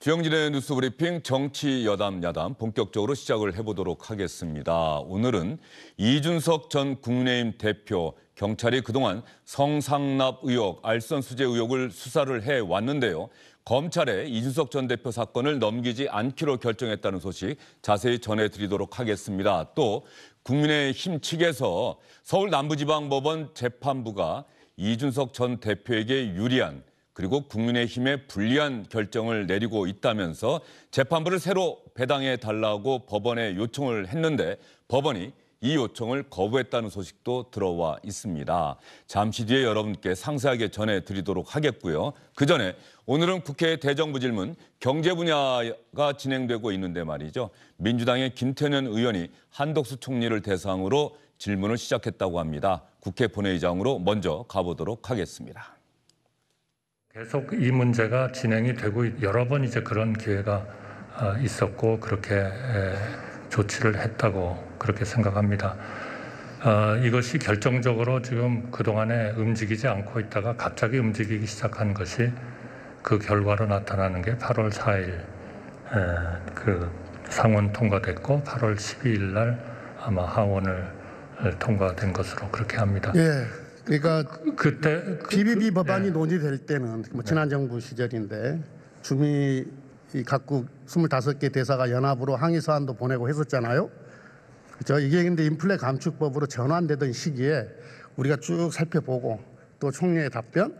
주영진의 뉴스 브리핑 정치 여담 야담 본격적으로 시작을 해보도록 하겠습니다. 오늘은 이준석 전 국민의힘 대표 경찰이 그동안 성상납 의혹, 알선수재 의혹을 수사를 해왔는데요. 검찰에 이준석 전 대표 사건을 넘기지 않기로 결정했다는 소식 자세히 전해드리도록 하겠습니다. 또 국민의힘 측에서 서울 남부지방법원 재판부가 이준석 전 대표에게 유리한 그리고 국민의힘에 불리한 결정을 내리고 있다면서 재판부를 새로 배당해 달라고 법원에 요청을 했는데 법원이 이 요청을 거부했다는 소식도 들어와 있습니다. 잠시 뒤에 여러분께 상세하게 전해드리도록 하겠고요. 그전에 오늘은 국회 대정부질문 경제 분야가 진행되고 있는데 말이죠. 민주당의 김태년 의원이 한덕수 총리를 대상으로 질문을 시작했다고 합니다. 국회 본회의장으로 먼저 가보도록 하겠습니다. 계속 이 문제가 진행이 되고 여러 번 이제 그런 기회가 있었고 그렇게 조치를 했다고 그렇게 생각합니다. 이것이 결정적으로 지금 그동안에 움직이지 않고 있다가 갑자기 움직이기 시작한 것이 그 결과로 나타나는 게 8월 4일 그 상원 통과됐고 8월 12일 날 아마 하원을 통과된 것으로 그렇게 합니다. 예. 그러니까 그때 BBB 법안이 논의될 때는 지난 정부 시절인데 주미 각국 25개 대사가 연합으로 항의 서한도 보내고 했었잖아요. 그렇죠? 이게 근데 인플레 감축법으로 전환되던 시기에 우리가 쭉 살펴보고 또 총리의 답변,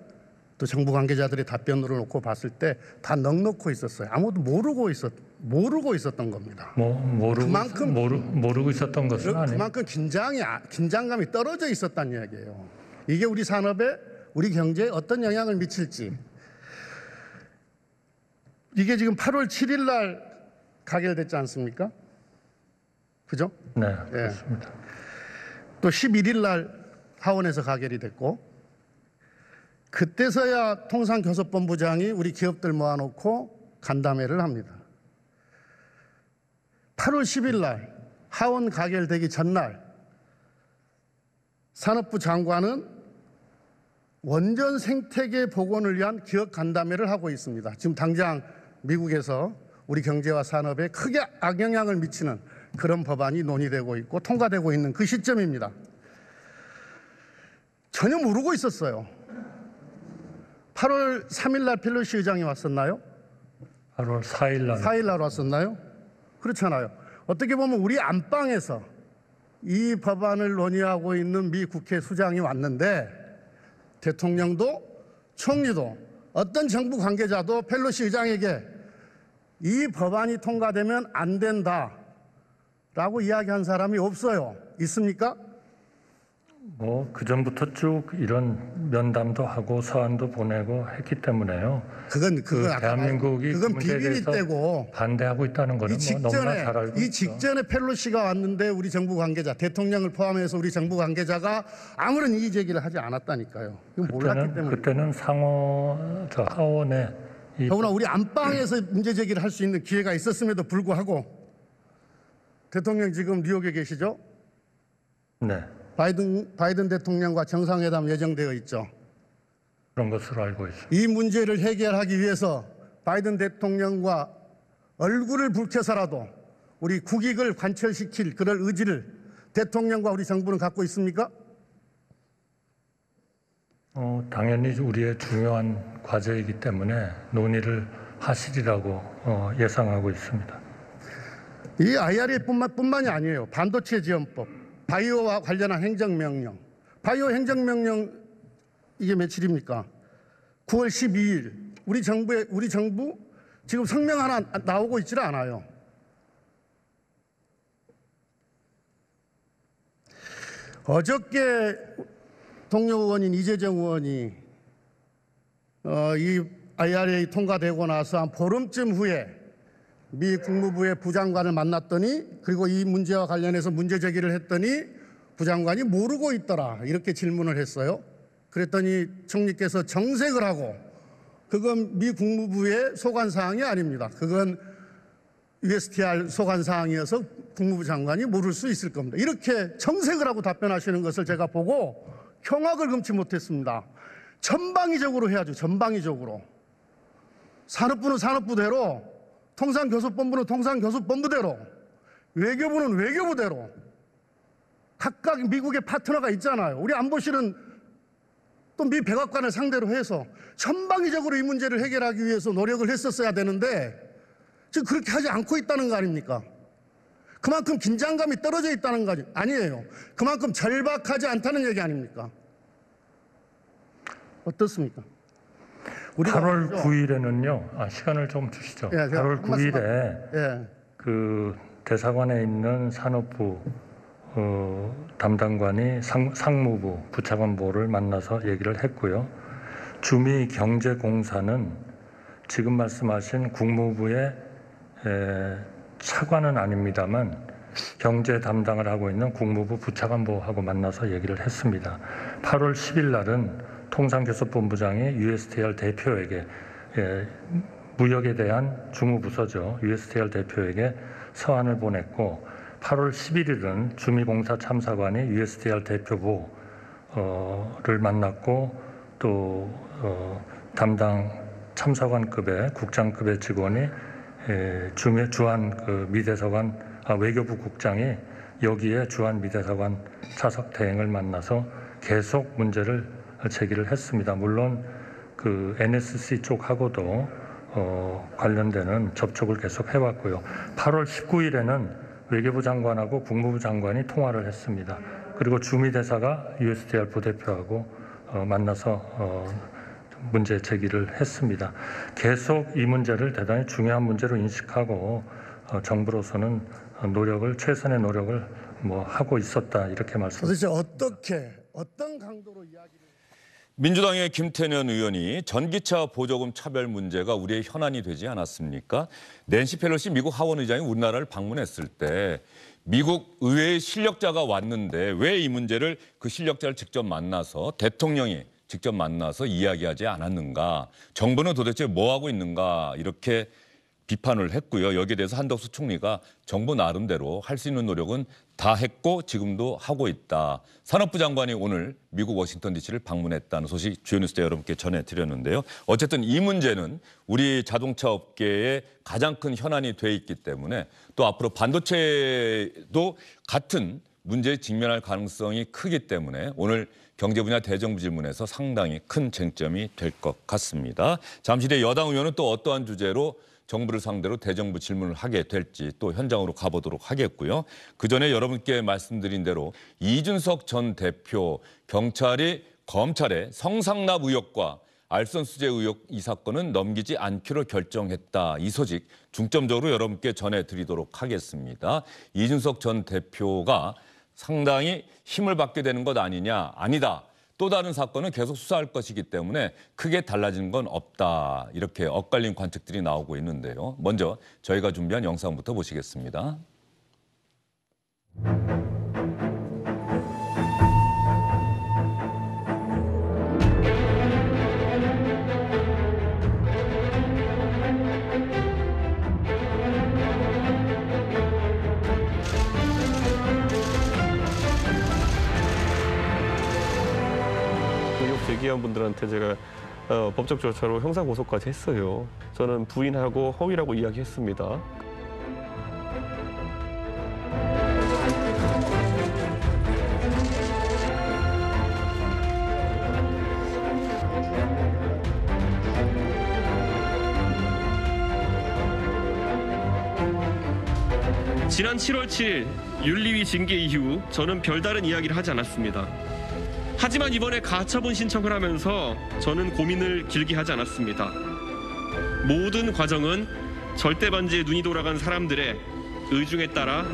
또 정부 관계자들의 답변으로 놓고 봤을 때 다 넉넉고 있었어요. 아무도 모르고 있었던 겁니다. 모르고 있었던 것은 아니에요. 그만큼 긴장감이 떨어져 있었다는 이야기예요. 이게 우리 산업에, 우리 경제에 어떤 영향을 미칠지. 이게 지금 8월 7일 날 가결됐지 않습니까? 그죠? 네, 그렇습니다. 네. 또 11일 날 하원에서 가결이 됐고 그때서야 통상교섭본부장이 우리 기업들 모아놓고 간담회를 합니다. 8월 10일 날 하원 가결되기 전날 산업부 장관은 원전 생태계 복원을 위한 기업 간담회를 하고 있습니다. 지금 당장 미국에서 우리 경제와 산업에 크게 악영향을 미치는 그런 법안이 논의되고 있고 통과되고 있는 그 시점입니다. 전혀 모르고 있었어요. 8월 3일 날 펠로시 의장이 왔었나요? 8월 4일 날 왔었나요? 그렇잖아요. 어떻게 보면 우리 안방에서 이 법안을 논의하고 있는 미 국회 수장이 왔는데 대통령도 총리도 어떤 정부 관계자도 펠로시 의장에게 이 법안이 통과되면 안 된다라고 이야기한 사람이 없어요. 있습니까? 그 전부터 쭉 이런 면담도 하고 서한도 보내고 했기 때문에요. 그건 대한민국이 그건 그 문제에 비밀이 대해서 떼고 반대하고 있다는 거는 너무나 잘 알고 있죠. 이 직전에 펠로시가 왔는데 우리 정부 관계자, 대통령을 포함해서 우리 정부 관계자가 아무런 이의 제기를 하지 않았다니까요. 이건 몰랐기 때문에. 그때는 하원에 더구나 우리 안방에서 문제 제기를 할 수 있는 기회가 있었음에도 불구하고 대통령 지금 뉴욕에 계시죠? 네. 바이든 대통령과 정상회담 예정되어 있죠. 그런 것으로 알고 있습니다. 이 문제를 해결하기 위해서 바이든 대통령과 얼굴을 붉혀서라도 우리 국익을 관철시킬 그럴 의지를 대통령과 우리 정부는 갖고 있습니까? 당연히 우리의 중요한 과제이기 때문에 논의를 하시리라고 예상하고 있습니다. 이 IRA뿐만이 아니에요. 반도체 지원법, 바이오와 관련한 행정명령. 바이오 행정명령 이게 며칠입니까? 9월 12일. 우리 정부 지금 성명 하나 나오고 있지를 않아요. 어저께 동료 의원인 이재정 의원이 이 IRA 통과되고 나서 한 보름쯤 후에 미 국무부의 부장관을 만났더니 그리고 이 문제와 관련해서 문제 제기를 했더니 부장관이 모르고 있더라 이렇게 질문을 했어요. 그랬더니 총리께서 정색을 하고 그건 미 국무부의 소관사항이 아닙니다. 그건 USTR 소관사항이어서 국무부 장관이 모를 수 있을 겁니다. 이렇게 정색을 하고 답변하시는 것을 제가 보고 경악을 금치 못했습니다. 전방위적으로 해야죠. 전방위적으로. 산업부는 산업부대로 통상교섭본부는 통상교섭본부대로, 외교부는 외교부대로 각각 미국의 파트너가 있잖아요. 우리 안보실은 또 미 백악관을 상대로 해서 전방위적으로 이 문제를 해결하기 위해서 노력을 했었어야 되는데 지금 그렇게 하지 않고 있다는 거 아닙니까? 그만큼 긴장감이 떨어져 있다는 거 아니에요. 그만큼 절박하지 않다는 얘기 아닙니까? 어떻습니까? 8월 9일에는요. 시간을 좀 주시죠. 8월 9일에 그 대사관에 있는 산업부 담당관이 상무부 부차관보를 만나서 얘기를 했고요. 주미경제공사는 지금 말씀하신 국무부의 차관은 아닙니다만 경제 담당을 하고 있는 국무부 부차관보하고 만나서 얘기를 했습니다. 8월 10일 날은 통상교섭본부장이 USTR 대표에게 무역에 대한 주무부서죠. USTR 대표에게 서한을 보냈고 8월 11일은 주미공사 참사관이 USTR 대표부를 만났고 또 담당 참사관급의 국장급의 직원이 주한 그 미대사관 외교부 국장이 여기에 주한 미대사관 차석 대행을 만나서 계속 문제를 제기를 했습니다. 물론 그 NSC 쪽하고도 관련되는 접촉을 계속 해왔고요. 8월 19일에는 외교부 장관하고 국무부 장관이 통화를 했습니다. 그리고 주미대사가 USTR 부대표하고 만나서 문제 제기를 했습니다. 계속 이 문제를 대단히 중요한 문제로 인식하고 정부로서는 최선의 노력을 하고 있었다 이렇게 말씀드립니다. 도대체 어떤 강도로 이야기를 민주당의 김태년 의원이 전기차 보조금 차별 문제가 우리의 현안이 되지 않았습니까? 낸시 펠로시 미국 하원 의장이 우리나라를 방문했을 때 미국 의회의 실력자가 왔는데 왜 이 문제를 그 실력자를 직접 만나서 대통령이 직접 만나서 이야기하지 않았는가? 정부는 도대체 뭐 하고 있는가? 이렇게 비판을 했고요. 여기에 대해서 한덕수 총리가 정부 나름대로 할 수 있는 노력은 다 했고 지금도 하고 있다. 산업부 장관이 오늘 미국 워싱턴 DC를 방문했다는 소식 주요 뉴스 때 여러분께 전해드렸는데요. 어쨌든 이 문제는 우리 자동차 업계의 가장 큰 현안이 돼 있기 때문에 또 앞으로 반도체도 같은 문제에 직면할 가능성이 크기 때문에 오늘 경제 분야 대정부 질문에서 상당히 큰 쟁점이 될 것 같습니다. 잠시 뒤에 여당 의원은 또 어떠한 주제로 정부를 상대로 대정부 질문을 하게 될지 또 현장으로 가보도록 하겠고요. 그전에 여러분께 말씀드린 대로 이준석 전 대표 경찰이 검찰에 성상납 의혹과 알선수재 의혹 이 사건은 넘기지 않기로 결정했다. 이 소식 중점적으로 여러분께 전해드리도록 하겠습니다. 이준석 전 대표가 상당히 힘을 받게 되는 것 아니냐? 아니다. 또 다른 사건은 계속 수사할 것이기 때문에 크게 달라지는 건 없다. 이렇게 엇갈린 관측들이 나오고 있는데요. 먼저 저희가 준비한 영상부터 보시겠습니다. 제기한 분들한테 제가 법적 절차로 형사 고소까지 했어요. 저는 부인하고 허위라고 이야기했습니다. 지난 7월 7일 윤리위 징계 이후 저는 별다른 이야기를 하지 않았습니다. 하지만 이번에 가처분 신청을 하면서 저는 고민을 길게 하지 않았습니다. 모든 과정은 절대반지에 눈이 돌아간 사람들의 의중에 따라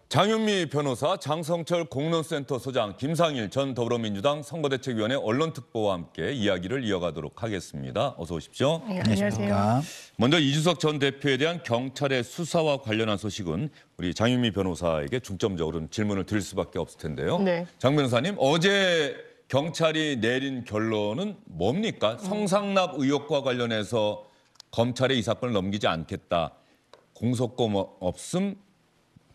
장윤미 변호사, 장성철 공론센터 소장, 김상일 전 더불어민주당 선거대책위원회 언론특보와 함께 이야기를 이어가도록 하겠습니다. 어서 오십시오. 네, 안녕하세요. 먼저 이준석 전 대표에 대한 경찰의 수사와 관련한 소식은 우리 장윤미 변호사에게 중점적으로 질문을 드릴 수밖에 없을 텐데요. 네. 장 변호사님, 어제 경찰이 내린 결론은 뭡니까? 성상납 의혹과 관련해서 검찰에 이 사건을 넘기지 않겠다. 공소권 없음,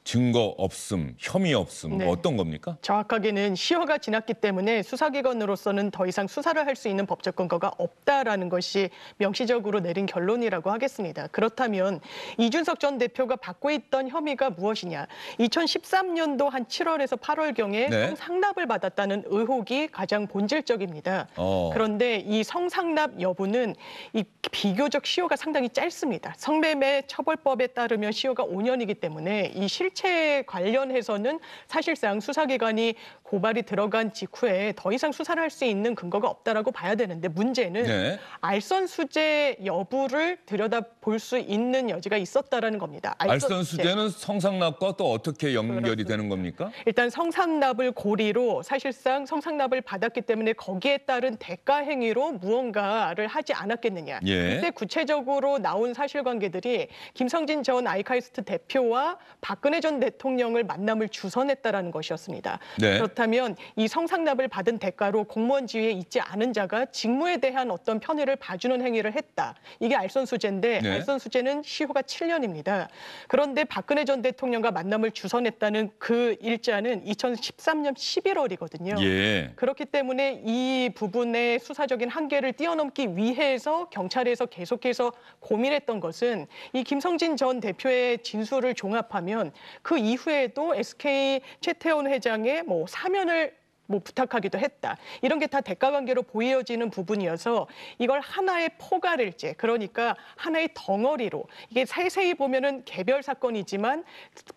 증거 없음, 혐의 없음 네. 어떤 겁니까? 정확하게는 시효가 지났기 때문에 수사기관으로서는 더 이상 수사를 할 수 있는 법적 근거가 없다라는 것이 명시적으로 내린 결론이라고 하겠습니다. 그렇다면 이준석 전 대표가 받고 있던 혐의가 무엇이냐? 2013년도 한 7월에서 8월경에 네. 성상납을 받았다는 의혹이 가장 본질적입니다. 그런데 이 성상납 여부는 이 비교적 시효가 상당히 짧습니다. 성매매 처벌법에 따르면 시효가 5년이기 때문에 이 실체 관련해서는 사실상 수사기관이 고발이 들어간 직후에 더 이상 수사를 할 수 있는 근거가 없다라고 봐야 되는데 문제는 네. 알선수재 여부를 들여다볼 수 있는 여지가 있었다라는 겁니다. 알선수재는 성상납과 또 어떻게 연결이 그렇습니다. 되는 겁니까? 일단 성상납을 고리로 사실상 성상납을 받았기 때문에 거기에 따른 대가 행위로 무언가를 하지 않았겠느냐. 예. 이때 구체적으로 나온 사실관계들이 김성진 전 아이카이스트 대표와 박근혜 전 대통령을 만남을 주선했다라는 것이었습니다. 네. 그렇다면 이 성상납을 받은 대가로 공무원 지위에 있지 않은 자가 직무에 대한 어떤 편의를 봐주는 행위를 했다. 이게 알선수재인데 네. 알선수재는 시효가 7년입니다. 그런데 박근혜 전 대통령과 만남을 주선했다는 그 일자는 2013년 11월이거든요. 예. 그렇기 때문에 이 부분의 수사적인 한계를 뛰어넘기 위해서 경찰에서 계속해서 고민했던 것은 이 김성진 전 대표의 진술을 종합하면 그 이후에도 SK 최태원 회장의 사면을 부탁하기도 했다. 이런 게 다 대가관계로 보여지는 부분이어서 이걸 하나의 포괄일제, 그러니까 하나의 덩어리로 이게 세세히 보면은 개별 사건이지만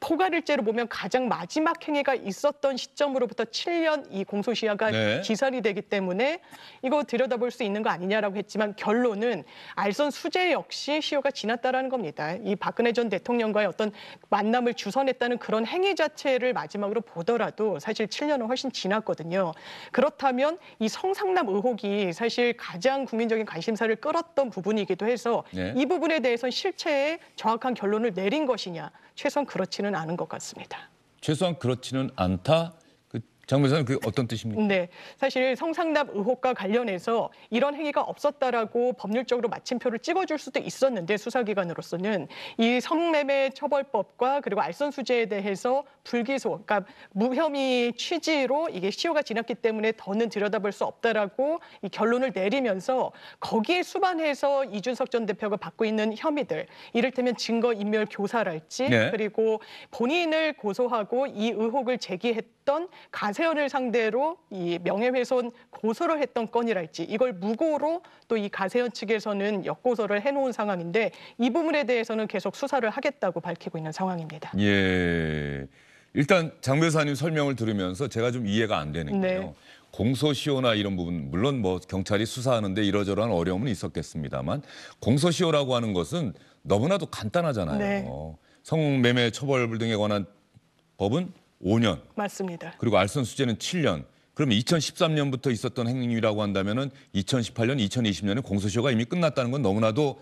포괄일제로 보면 가장 마지막 행위가 있었던 시점으로부터 7년 이 공소시효가 네. 기산이 되기 때문에 이거 들여다볼 수 있는 거 아니냐라고 했지만 결론은 알선 수재 역시 시효가 지났다라는 겁니다. 이 박근혜 전 대통령과의 어떤 만남을 주선했다는 그런 행위 자체를 마지막으로 보더라도 사실 7년은 훨씬 지났거든요. 그렇다면 이 성상납 의혹이 사실 가장 국민적인 관심사를 끌었던 부분이기도 해서 네. 이 부분에 대해서는 실체에 정확한 결론을 내린 것이냐? 최소한 그렇지는 않은 것 같습니다. 최소한 그렇지는 않다. 장 변호사님 그게 어떤 뜻입니까? 네, 사실 성상납 의혹과 관련해서 이런 행위가 없었다라고 법률적으로 마침표를 찍어줄 수도 있었는데 수사기관으로서는 이 성매매 처벌법과 그리고 알선수재에 대해서 불기소, 그러니까 무혐의 취지로 이게 시효가 지났기 때문에 더는 들여다볼 수 없다라고 이 결론을 내리면서 거기에 수반해서 이준석 전 대표가 받고 있는 혐의들, 이를테면 증거인멸 교사랄지 네. 그리고 본인을 고소하고 이 의혹을 제기했던 가세현을 상대로 이 명예훼손 고소를 했던 건이랄지 이걸 무고로 또 이 가세현 측에서는 역고소를 해놓은 상황인데 이 부분에 대해서는 계속 수사를 하겠다고 밝히고 있는 상황입니다. 예. 일단 장 변호사님 설명을 들으면서 제가 좀 이해가 안 되는 게요. 네. 공소시효나 이런 부분 물론 경찰이 수사하는데 이러저러한 어려움은 있었겠습니다만 공소시효라고 하는 것은 너무나도 간단하잖아요. 네. 성매매 처벌 등에 관한 법은 5년. 맞습니다. 그리고 알선수재는 7년. 그러면 2013년부터 있었던 행위라고 한다면은 2018년, 2020년에 공소시효가 이미 끝났다는 건 너무나도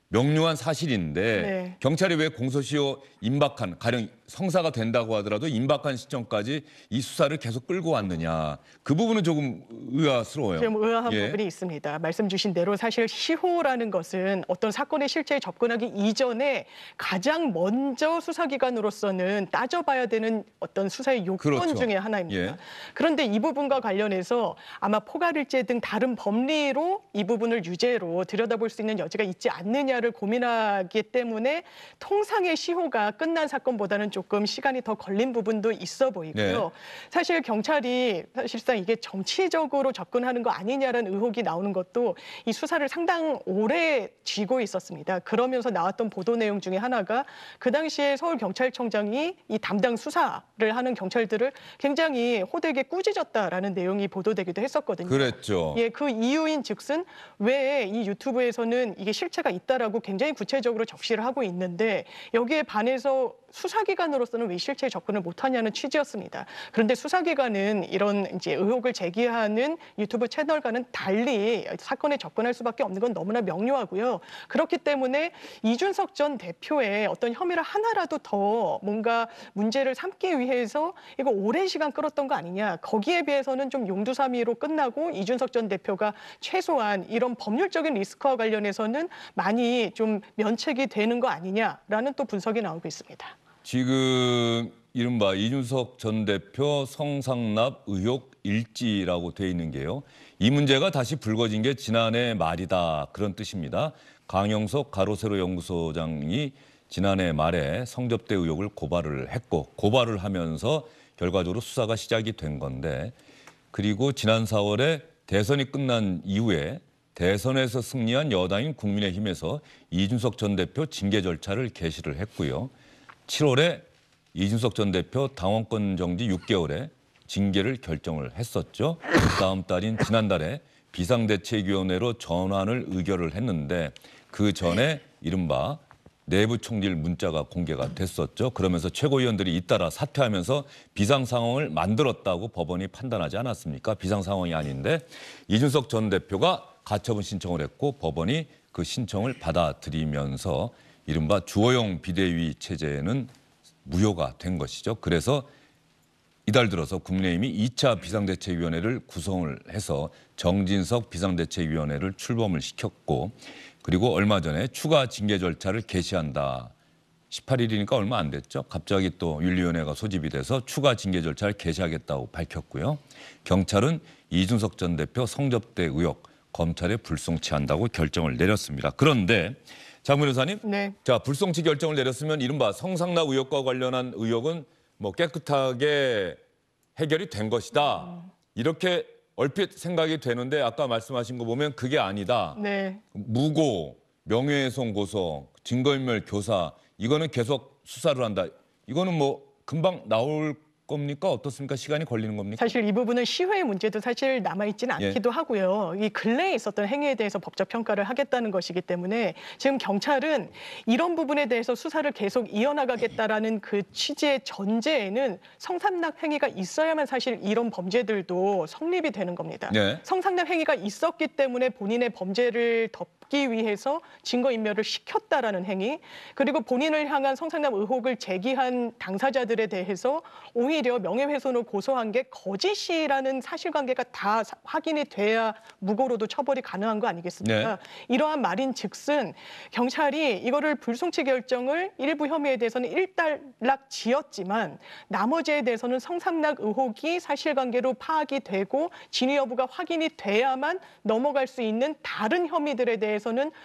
명료한 사실인데 네. 경찰이 왜 공소시효 임박한 가령 성사가 된다고 하더라도 임박한 시점까지 이 수사를 계속 끌고 왔느냐 그 부분은 조금 의아스러워요. 좀 의아한 예. 부분이 있습니다. 말씀 주신 대로 사실 시효라는 것은 어떤 사건의 실체에 접근하기 이전에 가장 먼저 수사기관으로서는 따져봐야 되는 어떤 수사의 요건 그렇죠. 중에 하나입니다. 예. 그런데 이 부분과 관련해서 아마 포괄일제 등 다른 법리로 이 부분을 유죄로 들여다볼 수 있는 여지가 있지 않느냐를 고민하기 때문에 통상의 시효가 끝난 사건보다는 조금 시간이 더 걸린 부분도 있어 보이고요. 네. 사실 경찰이 사실상 이게 정치적으로 접근하는 거 아니냐라는 의혹이 나오는 것도 이 수사를 상당 오래 쥐고 있었습니다. 그러면서 나왔던 보도 내용 중에 하나가 그 당시에 서울경찰청장이 이 담당 수사를 하는 경찰들을 굉장히 호되게 꾸짖었다라는 내용이 보도되기도 했었거든요. 그랬죠. 예, 그 이유인 즉슨 왜 이 유튜브에서는 이게 실체가 있다라고 굉장히 구체적으로 적시를 하고 있는데 여기에 반해서 수사기관으로서는 왜 실체에 접근을 못하냐는 취지였습니다. 그런데 수사기관은 이런 이제 의혹을 제기하는 유튜브 채널과는 달리 사건에 접근할 수밖에 없는 건 너무나 명료하고요. 그렇기 때문에 이준석 전 대표의 어떤 혐의를 하나라도 더 뭔가 문제를 삼기 위해서 이거 오랜 시간 끌었던 거 아니냐. 거기에 비해서는 좀 용두사미로 끝나고 이준석 전 대표가 최소한 이런 법률적인 리스크와 관련해서는 많이 좀 면책이 되는 거 아니냐라는 또 분석이 나오고 있습니다. 지금 이른바 이준석 전 대표 성상납 의혹 일지라고 돼 있는 게요. 이 문제가 다시 불거진 게 지난해 말이다. 그런 뜻입니다. 강영석 가로세로 연구소장이 지난해 말에 성접대 의혹을 고발을 했고 고발을 하면서 결과적으로 수사가 시작이 된 건데 그리고 지난 4월에 대선이 끝난 이후에 대선에서 승리한 여당인 국민의힘에서 이준석 전 대표 징계 절차를 개시를 했고요. 7월에 이준석 전 대표 당원권 정지 6개월에 징계를 결정을 했었죠. 다음 달인 지난달에 비상대책위원회로 전환을 의결을 했는데 그 전에 이른바 내부 총질 문자가 공개가 됐었죠. 그러면서 최고위원들이 잇따라 사퇴하면서 비상 상황을 만들었다고 법원이 판단하지 않았습니까? 비상 상황이 아닌데 이준석 전 대표가 가처분 신청을 했고 법원이 그 신청을 받아들이면서 이른바 주호영 비대위 체제는 무효가 된 것이죠. 그래서 이달 들어서 국민의힘이 2차 비상대책위원회를 구성을 해서 정진석 비상대책위원회를 출범을 시켰고 그리고 얼마 전에 추가 징계 절차를 개시한다. 18일이니까 얼마 안 됐죠. 갑자기 또 윤리위원회가 소집이 돼서 추가 징계 절차를 개시하겠다고 밝혔고요. 경찰은 이준석 전 대표 성접대 의혹 검찰에 불송치한다고 결정을 내렸습니다. 그런데 장 변호사님, 네. 자 불송치 결정을 내렸으면 이른바 성상납 의혹과 관련한 의혹은 뭐 깨끗하게 해결이 된 것이다. 이렇게 얼핏 생각이 되는데 아까 말씀하신 거 보면 그게 아니다. 네. 무고, 명예훼손 고소, 증거인멸 교사 이거는 계속 수사를 한다. 이거는 뭐 금방 나올 겁니까? 어떻습니까? 시간이 걸리는 겁니까? 사실 이 부분은 시효의 문제도 사실 남아있지는 않기도 하고요. 이 근래에 있었던 행위에 대해서 법적 평가를 하겠다는 것이기 때문에 지금 경찰은 이런 부분에 대해서 수사를 계속 이어나가겠다라는 그 취지의 전제에는 성상납 행위가 있어야만 사실 이런 범죄들도 성립이 되는 겁니다. 네. 성상납 행위가 있었기 때문에 본인의 범죄를 덮기 위해서 증거인멸을 시켰다라는 행위, 그리고 본인을 향한 성상납 의혹을 제기한 당사자들에 대해서 오히려 명예훼손을 고소한 게 거짓이라는 사실관계가 다 확인이 돼야 무고로도 처벌이 가능한 거 아니겠습니까? 네. 이러한 말인즉슨 경찰이 이거를 불송치 결정을 일부 혐의에 대해서는 일단락 지었지만 나머지에 대해서는 성상납 의혹이 사실관계로 파악이 되고 진위 여부가 확인이 돼야만 넘어갈 수 있는 다른 혐의들에 대해서는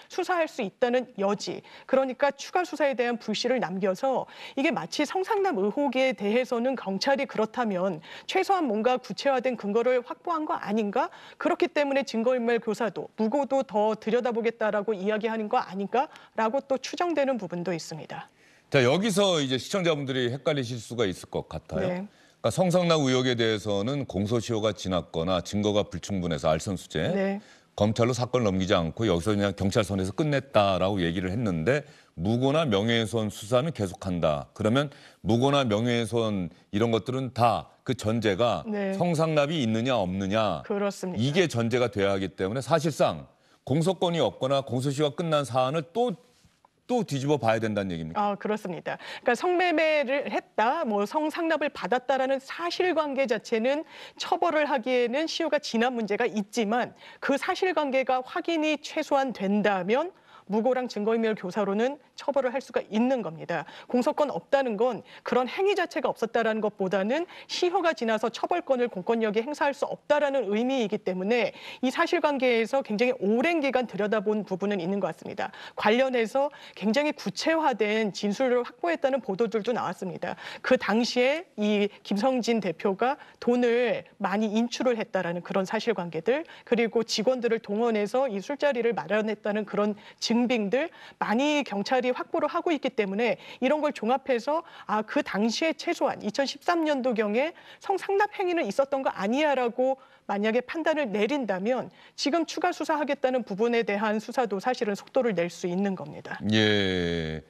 수사할 수 있다는 여지. 그러니까 추가 수사에 대한 불씨를 남겨서 이게 마치 성상납 의혹에 대해서는 경찰이 그렇다면 최소한 뭔가 구체화된 근거를 확보한 거 아닌가? 그렇기 때문에 증거인멸 교사도 무고도 더 들여다보겠다라고 이야기하는 거 아닌가라고 또 추정되는 부분도 있습니다. 자 여기서 이제 시청자분들이 헷갈리실 수가 있을 것 같아요. 네. 그러니까 성상납 의혹에 대해서는 공소시효가 지났거나 증거가 불충분해서 알선수재. 네. 검찰로 사건을 넘기지 않고 여기서 그냥 경찰선에서 끝냈다라고 얘기를 했는데 무고나 명예훼손 수사는 계속한다. 그러면 무고나 명예훼손 이런 것들은 다 그 전제가 네. 성상납이 있느냐 없느냐 그렇습니다. 이게 전제가 돼야 하기 때문에 사실상 공소권이 없거나 공소시효가 끝난 사안을 또 뒤집어 봐야 된다는 얘기입니까? 그렇습니다. 그러니까 성매매를 했다, 뭐 성상납을 받았다라는 사실관계 자체는 처벌을 하기에는 시효가 지난 문제가 있지만 그 사실관계가 확인이 최소한 된다면 무고랑 증거인멸 교사로는 처벌을 할 수가 있는 겁니다. 공소권 없다는 건 그런 행위 자체가 없었다라는 것보다는 시효가 지나서 처벌권을 공권력이 행사할 수 없다라는 의미이기 때문에 이 사실관계에서 굉장히 오랜 기간 들여다본 부분은 있는 것 같습니다. 관련해서 굉장히 구체화된 진술을 확보했다는 보도들도 나왔습니다. 그 당시에 이 김성진 대표가 돈을 많이 인출을 했다라는 그런 사실관계들, 그리고 직원들을 동원해서 이 술자리를 마련했다는 그런 증빙들 많이 경찰이 확보를 하고 있기 때문에 이런 걸 종합해서 그 당시에 최소한 2013년도경에 성상납 행위는 있었던 거 아니야라고 만약에 판단을 내린다면 지금 추가 수사하겠다는 부분에 대한 수사도 사실은 속도를 낼 수 있는 겁니다. 예.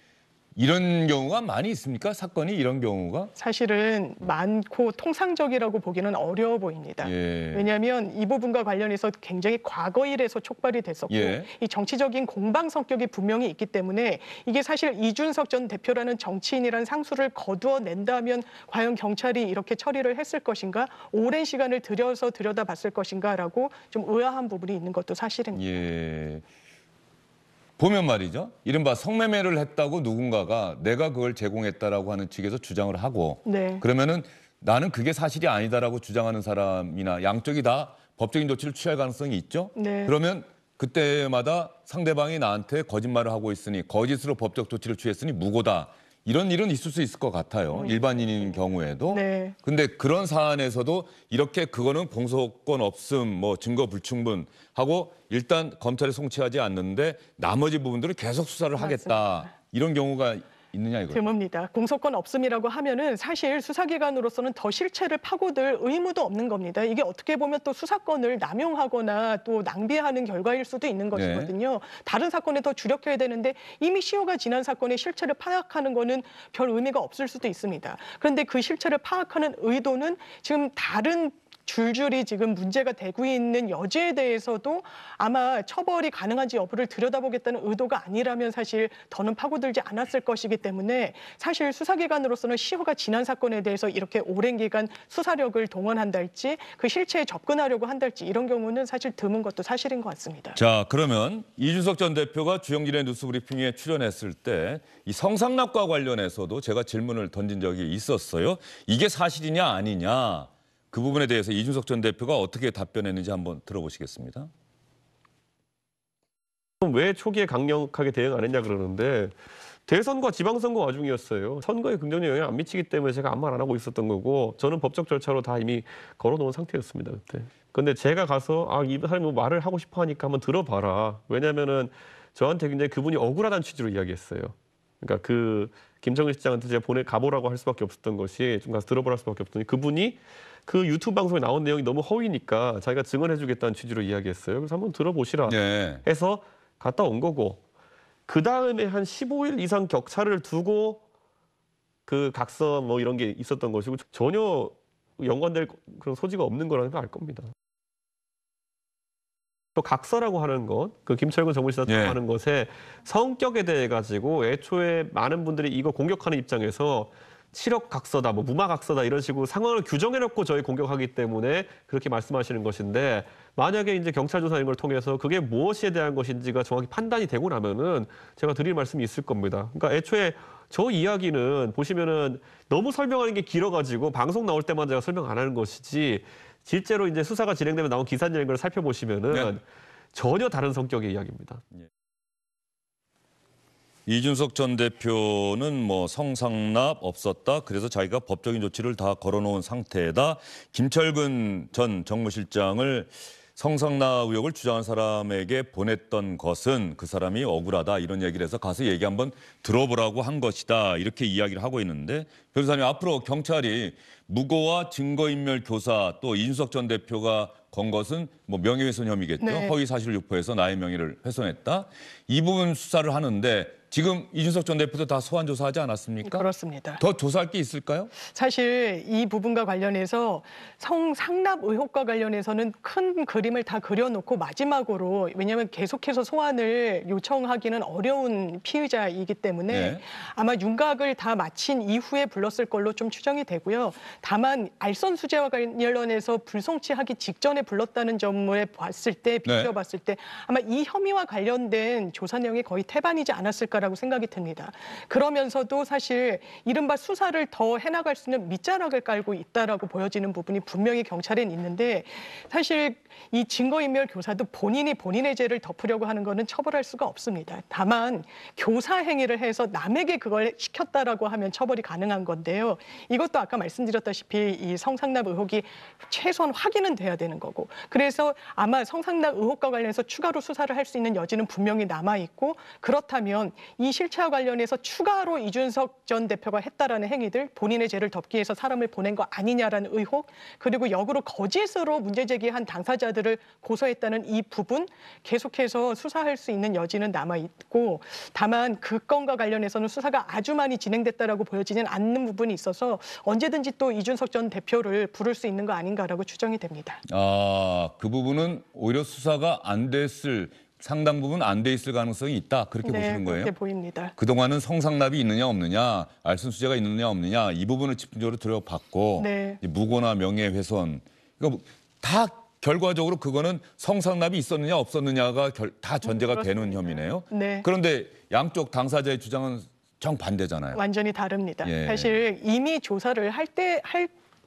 이런 경우가 많이 있습니까? 사건이 이런 경우가? 사실은 많고 통상적이라고 보기는 어려워 보입니다. 예. 왜냐하면 이 부분과 관련해서 굉장히 과거 일에서 촉발이 됐었고 예. 이 정치적인 공방 성격이 분명히 있기 때문에 이게 사실 이준석 전 대표라는 정치인이란 상수를 거두어낸다면 과연 경찰이 이렇게 처리를 했을 것인가, 오랜 시간을 들여서 들여다봤을 것인가라고 좀 의아한 부분이 있는 것도 사실입니다. 예. 보면 말이죠. 이른바 성매매를 했다고 누군가가 내가 그걸 제공했다라고 하는 측에서 주장을 하고 네. 그러면은 나는 그게 사실이 아니다라고 주장하는 사람이나 양쪽이 다 법적인 조치를 취할 가능성이 있죠. 네. 그러면 그때마다 상대방이 나한테 거짓말을 하고 있으니 거짓으로 법적 조치를 취했으니 무고다. 이런 일은 있을 수 있을 것 같아요. 일반인인 경우에도. 네. 근데 그런 사안에서도 이렇게 그거는 공소권 없음, 뭐 증거 불충분 하고 일단 검찰에 송치하지 않는데 나머지 부분들을 계속 수사를 하겠다. 맞습니다. 이런 경우가 있느냐 이거죠. 드뭅니다. 공소권 없음이라고 하면은 사실 수사기관으로서는 더 실체를 파고들 의무도 없는 겁니다. 이게 어떻게 보면 또 수사권을 남용하거나 또 낭비하는 결과일 수도 있는 것이거든요. 다른 사건에 더 주력해야 되는데 이미 시효가 지난 사건의 실체를 파악하는 거는 별 의미가 없을 수도 있습니다. 그런데 그 실체를 파악하는 의도는 지금 다른 줄줄이 지금 문제가 되고 있는 여지에 대해서도 아마 처벌이 가능한지 여부를 들여다보겠다는 의도가 아니라면 사실 더는 파고들지 않았을 것이기 때문에 사실 수사기관으로서는 시효가 지난 사건에 대해서 이렇게 오랜 기간 수사력을 동원한달지 그 실체에 접근하려고 한달지 이런 경우는 사실 드문 것도 사실인 것 같습니다. 자, 그러면 이준석 전 대표가 주영진의 뉴스브리핑에 출연했을 때 이 성상납과 관련해서도 제가 질문을 던진 적이 있었어요. 이게 사실이냐 아니냐. 그 부분에 대해서 이준석 전 대표가 어떻게 답변했는지 한번 들어보시겠습니다. 왜 초기에 강력하게 대응 안 했냐 그러는데 대선과 지방선거 와중이었어요. 선거에 긍정적 영향 안 미치기 때문에 제가 아무 말 안 하고 있었던 거고 저는 법적 절차로 다 이미 걸어놓은 상태였습니다. 그때. 근데 제가 가서 이 사람이 뭐 말을 하고 싶어 하니까 한번 들어봐라. 왜냐면은 저한테 굉장히 그분이 억울하다는 취지로 이야기했어요. 그러니까 그 김정일 시장한테 제가 가보라고 할 수밖에 없었던 것이 좀 가서 들어보라 할 수밖에 없더니 그분이 그 유튜브 방송에 나온 내용이 너무 허위니까 자기가 증언해주겠다는 취지로 이야기했어요. 그래서 한번 들어보시라 해서 갔다 온 거고 그 다음에 한 15일 이상 격차를 두고 그 각서 뭐 이런 게 있었던 것이고 전혀 연관될 그런 소지가 없는 거라는 걸 알 겁니다. 또 각서라고 하는 것, 그 김철근 정무실장 하는 것의 성격에 대해 가지고 애초에 많은 분들이 이거 공격하는 입장에서 7억 각서다, 뭐 무마 각서다 이런 식으로 상황을 규정해놓고 저희 공격하기 때문에 그렇게 말씀하시는 것인데 만약에 이제 경찰 조사 이런 걸 통해서 그게 무엇에 대한 것인지가 정확히 판단이 되고 나면은 제가 드릴 말씀이 있을 겁니다. 그러니까 애초에 저 이야기는 보시면은 너무 설명하는 게 길어가지고 방송 나올 때만 제가 설명 안 하는 것이지 실제로 이제 수사가 진행되면 나온 기사 이런 걸 살펴보시면은 전혀 다른 성격의 이야기입니다. 이준석 전 대표는 뭐 성상납 없었다. 그래서 자기가 법적인 조치를 다 걸어놓은 상태에다 김철근 전 정무실장을 성상납 의혹을 주장한 사람에게 보냈던 것은 그 사람이 억울하다 이런 얘기를 해서 가서 얘기 한번 들어보라고 한 것이다 이렇게 이야기를 하고 있는데 변호사님 앞으로 경찰이 무고와 증거인멸 교사 또 이준석 전 대표가 건 것은 뭐 명예훼손 혐의겠죠. 허위 사실을 유포해서 나의 명예를 훼손했다. 이 부분 수사를 하는데 지금 이준석 전 대표도 다 소환 조사하지 않았습니까? 그렇습니다. 더 조사할 게 있을까요? 사실 이 부분과 관련해서 성상납 의혹과 관련해서는 큰 그림을 다 그려놓고 마지막으로 왜냐하면 계속해서 소환을 요청하기는 어려운 피의자이기 때문에 아마 윤곽을 다 마친 이후에 불렀을 걸로 좀 추정이 되고요. 다만 알선 수재와 관련해서 불송치하기 직전에 불렀다는 점을 봤을 때 비춰봤을 때 아마 이 혐의와 관련된 조사 내용이 거의 태반이지 않았을까라고 생각이 듭니다. 그러면서도 사실 이른바 수사를 더 해나갈 수 있는 밑자락을 깔고 있다라고 보여지는 부분이 분명히 경찰엔 있는데 사실 이 증거인멸 교사도 본인이 본인의 죄를 덮으려고 하는 거는 처벌할 수가 없습니다. 다만 교사 행위를 해서 남에게 그걸 시켰다라고 하면 처벌이 가능한 건데요. 이것도 아까 말씀드렸던 말씀하셨다시피 이 성상납 의혹이 최소한 확인은 돼야 되는 거고, 그래서 아마 성상납 의혹과 관련해서 추가로 수사를 할 수 있는 여지는 분명히 남아 있고, 그렇다면 이 실체와 관련해서 추가로 이준석 전 대표가 했다라는 행위들, 본인의 죄를 덮기 위해서 사람을 보낸 거 아니냐라는 의혹, 그리고 역으로 거짓으로 문제 제기한 당사자들을 고소했다는 이 부분 계속해서 수사할 수 있는 여지는 남아 있고, 다만 그 건과 관련해서는 수사가 아주 많이 진행됐다라고 보여지는 않는 부분이 있어서 언제든지 또 이준석 전 대표를 부를 수 있는 거 아닌가라고 추정이 됩니다. 그 부분은 오히려 수사가 안 됐을, 상당 부분 안 돼 있을 가능성이 있다, 그렇게 보시는 거예요? 그렇게 보입니다. 그동안은 성상납이 있느냐 없느냐, 알선수재가 있느냐 없느냐, 이 부분을 집중적으로 들여봤고, 네. 무고나 명예훼손, 그러니까 다 결과적으로 그거는 성상납이 있었느냐 없었느냐가 다 전제가 되는 혐의네요. 네. 그런데 양쪽 당사자의 주장은 정반대잖아요. 완전히 다릅니다. 예. 사실 이미 조사를 할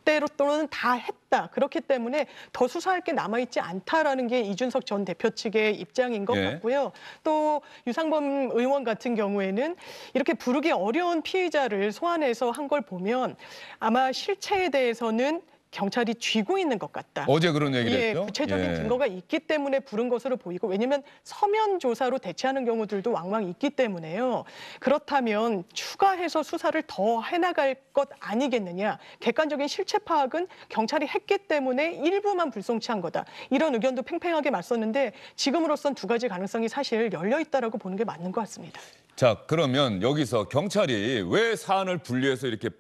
때로 또는 다 했다. 그렇기 때문에 더 수사할 게 남아있지 않다라는 게 이준석 전 대표 측의 입장인 것 예. 같고요. 또 유상범 의원 같은 경우에는 이렇게 부르기 어려운 피의자를 소환해서 한 걸 보면 아마 실체에 대해서는 경찰이 쥐고 있는 것 같다. 어제 그런 얘기를 했죠? 구체적인 근거가 있기 때문에 부른 것으로 보이고, 왜냐하면 서면 조사로 대체하는 경우들도 왕왕 있기 때문에요. 그렇다면 추가해서 수사를 더 해나갈 것 아니겠느냐. 객관적인 실체 파악은 경찰이 했기 때문에 일부만 불송치한 거다. 이런 의견도 팽팽하게 맞섰는데 지금으로선 두 가지 가능성이 사실 열려 있다라고 보는 게 맞는 것 같습니다. 자, 그러면 여기서 경찰이 왜 사안을 분리해서 이렇게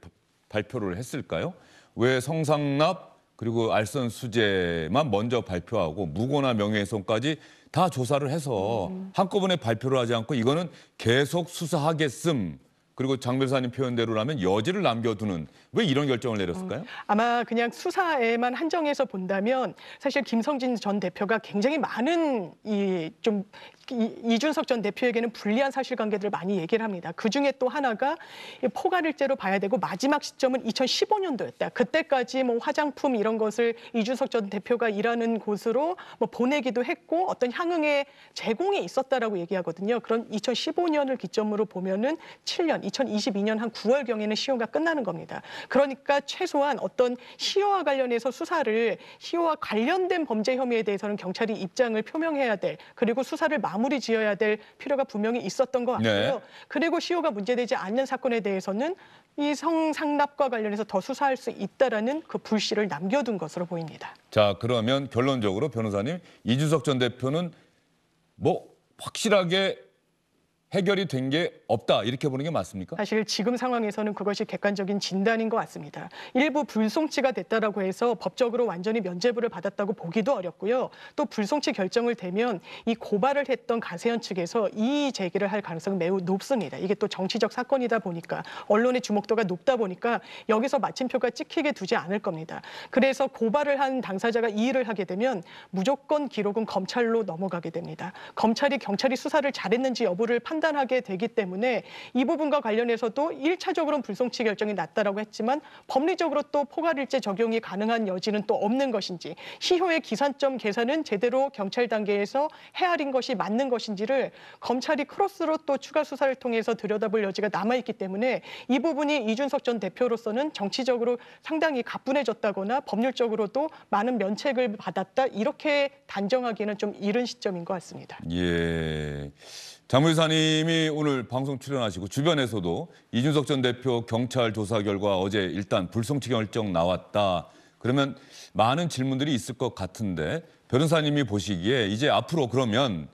발표를 했을까요? 왜 성상납 그리고 알선수재만 먼저 발표하고 무고나 명예훼손까지 다 조사를 해서 한꺼번에 발표를 하지 않고 이거는 계속 수사하겠음, 그리고 장 변호사님 표현대로라면 여지를 남겨두는, 왜 이런 결정을 내렸을까요? 아마 그냥 수사에만 한정해서 본다면 사실 김성진 전 대표가 굉장히 많은 이준석 전 대표에게는 불리한 사실관계들을 많이 얘기를 합니다. 그중에 또 하나가 포괄일죄로 봐야 되고 마지막 시점은 2015년도였다. 그때까지 뭐 화장품 이런 것을 이준석 전 대표가 일하는 곳으로 뭐 보내기도 했고 어떤 향응의 제공이 있었다라고 얘기하거든요. 그런 2015년을 기점으로 보면은 7년, 2022년 한 9월경에는 시효가 끝나는 겁니다. 그러니까 최소한 어떤 시효와 관련해서 수사를, 시효와 관련된 범죄 혐의에 대해서는 경찰이 입장을 표명해야 될, 그리고 수사를 마무리 지어야 될 필요가 분명히 있었던 것 같고요. 네. 그리고 시효가 문제되지 않는 사건에 대해서는 이 성상납과 관련해서 더 수사할 수 있다라는 그 불씨를 남겨둔 것으로 보입니다. 자, 그러면 결론적으로 변호사님, 이준석 전 대표는 뭐 확실하게 해결이 된 게 없다, 이렇게 보는 게 맞습니까? 사실 지금 상황에서는 그것이 객관적인 진단인 것 같습니다. 일부 불송치가 됐다라고 해서 법적으로 완전히 면죄부를 받았다고 보기도 어렵고요. 또 불송치 결정을 대면 이 고발을 했던 가세현 측에서 이의 제기를 할 가능성이 매우 높습니다. 이게 또 정치적 사건이다 보니까, 언론의 주목도가 높다 보니까 여기서 마침표가 찍히게 두지 않을 겁니다. 그래서 고발을 한 당사자가 이의를 하게 되면 무조건 기록은 검찰로 넘어가게 됩니다. 경찰이 수사를 잘했는지 여부를 판단하게 되기 때문에 이 부분과 관련해서도 1차적으로는 불송치 결정이 났다라고 했지만 법리적으로 또 포괄일죄 적용이 가능한 여지는 또 없는 것인지, 시효의 기산점 계산은 제대로 경찰 단계에서 헤아린 것이 맞는 것인지를 검찰이 크로스로 또 추가 수사를 통해서 들여다볼 여지가 남아있기 때문에 이 부분이 이준석 전 대표로서는 정치적으로 상당히 가뿐해졌다거나 법률적으로도 많은 면책을 받았다, 이렇게 단정하기에는 좀 이른 시점인 것 같습니다. 예. 장 변호사님이 오늘 방송 출연하시고 주변에서도 이준석 전 대표 경찰 조사 결과 어제 일단 불송치 결정 나왔다, 그러면 많은 질문들이 있을 것 같은데, 변호사님이 보시기에 이제 앞으로 그러면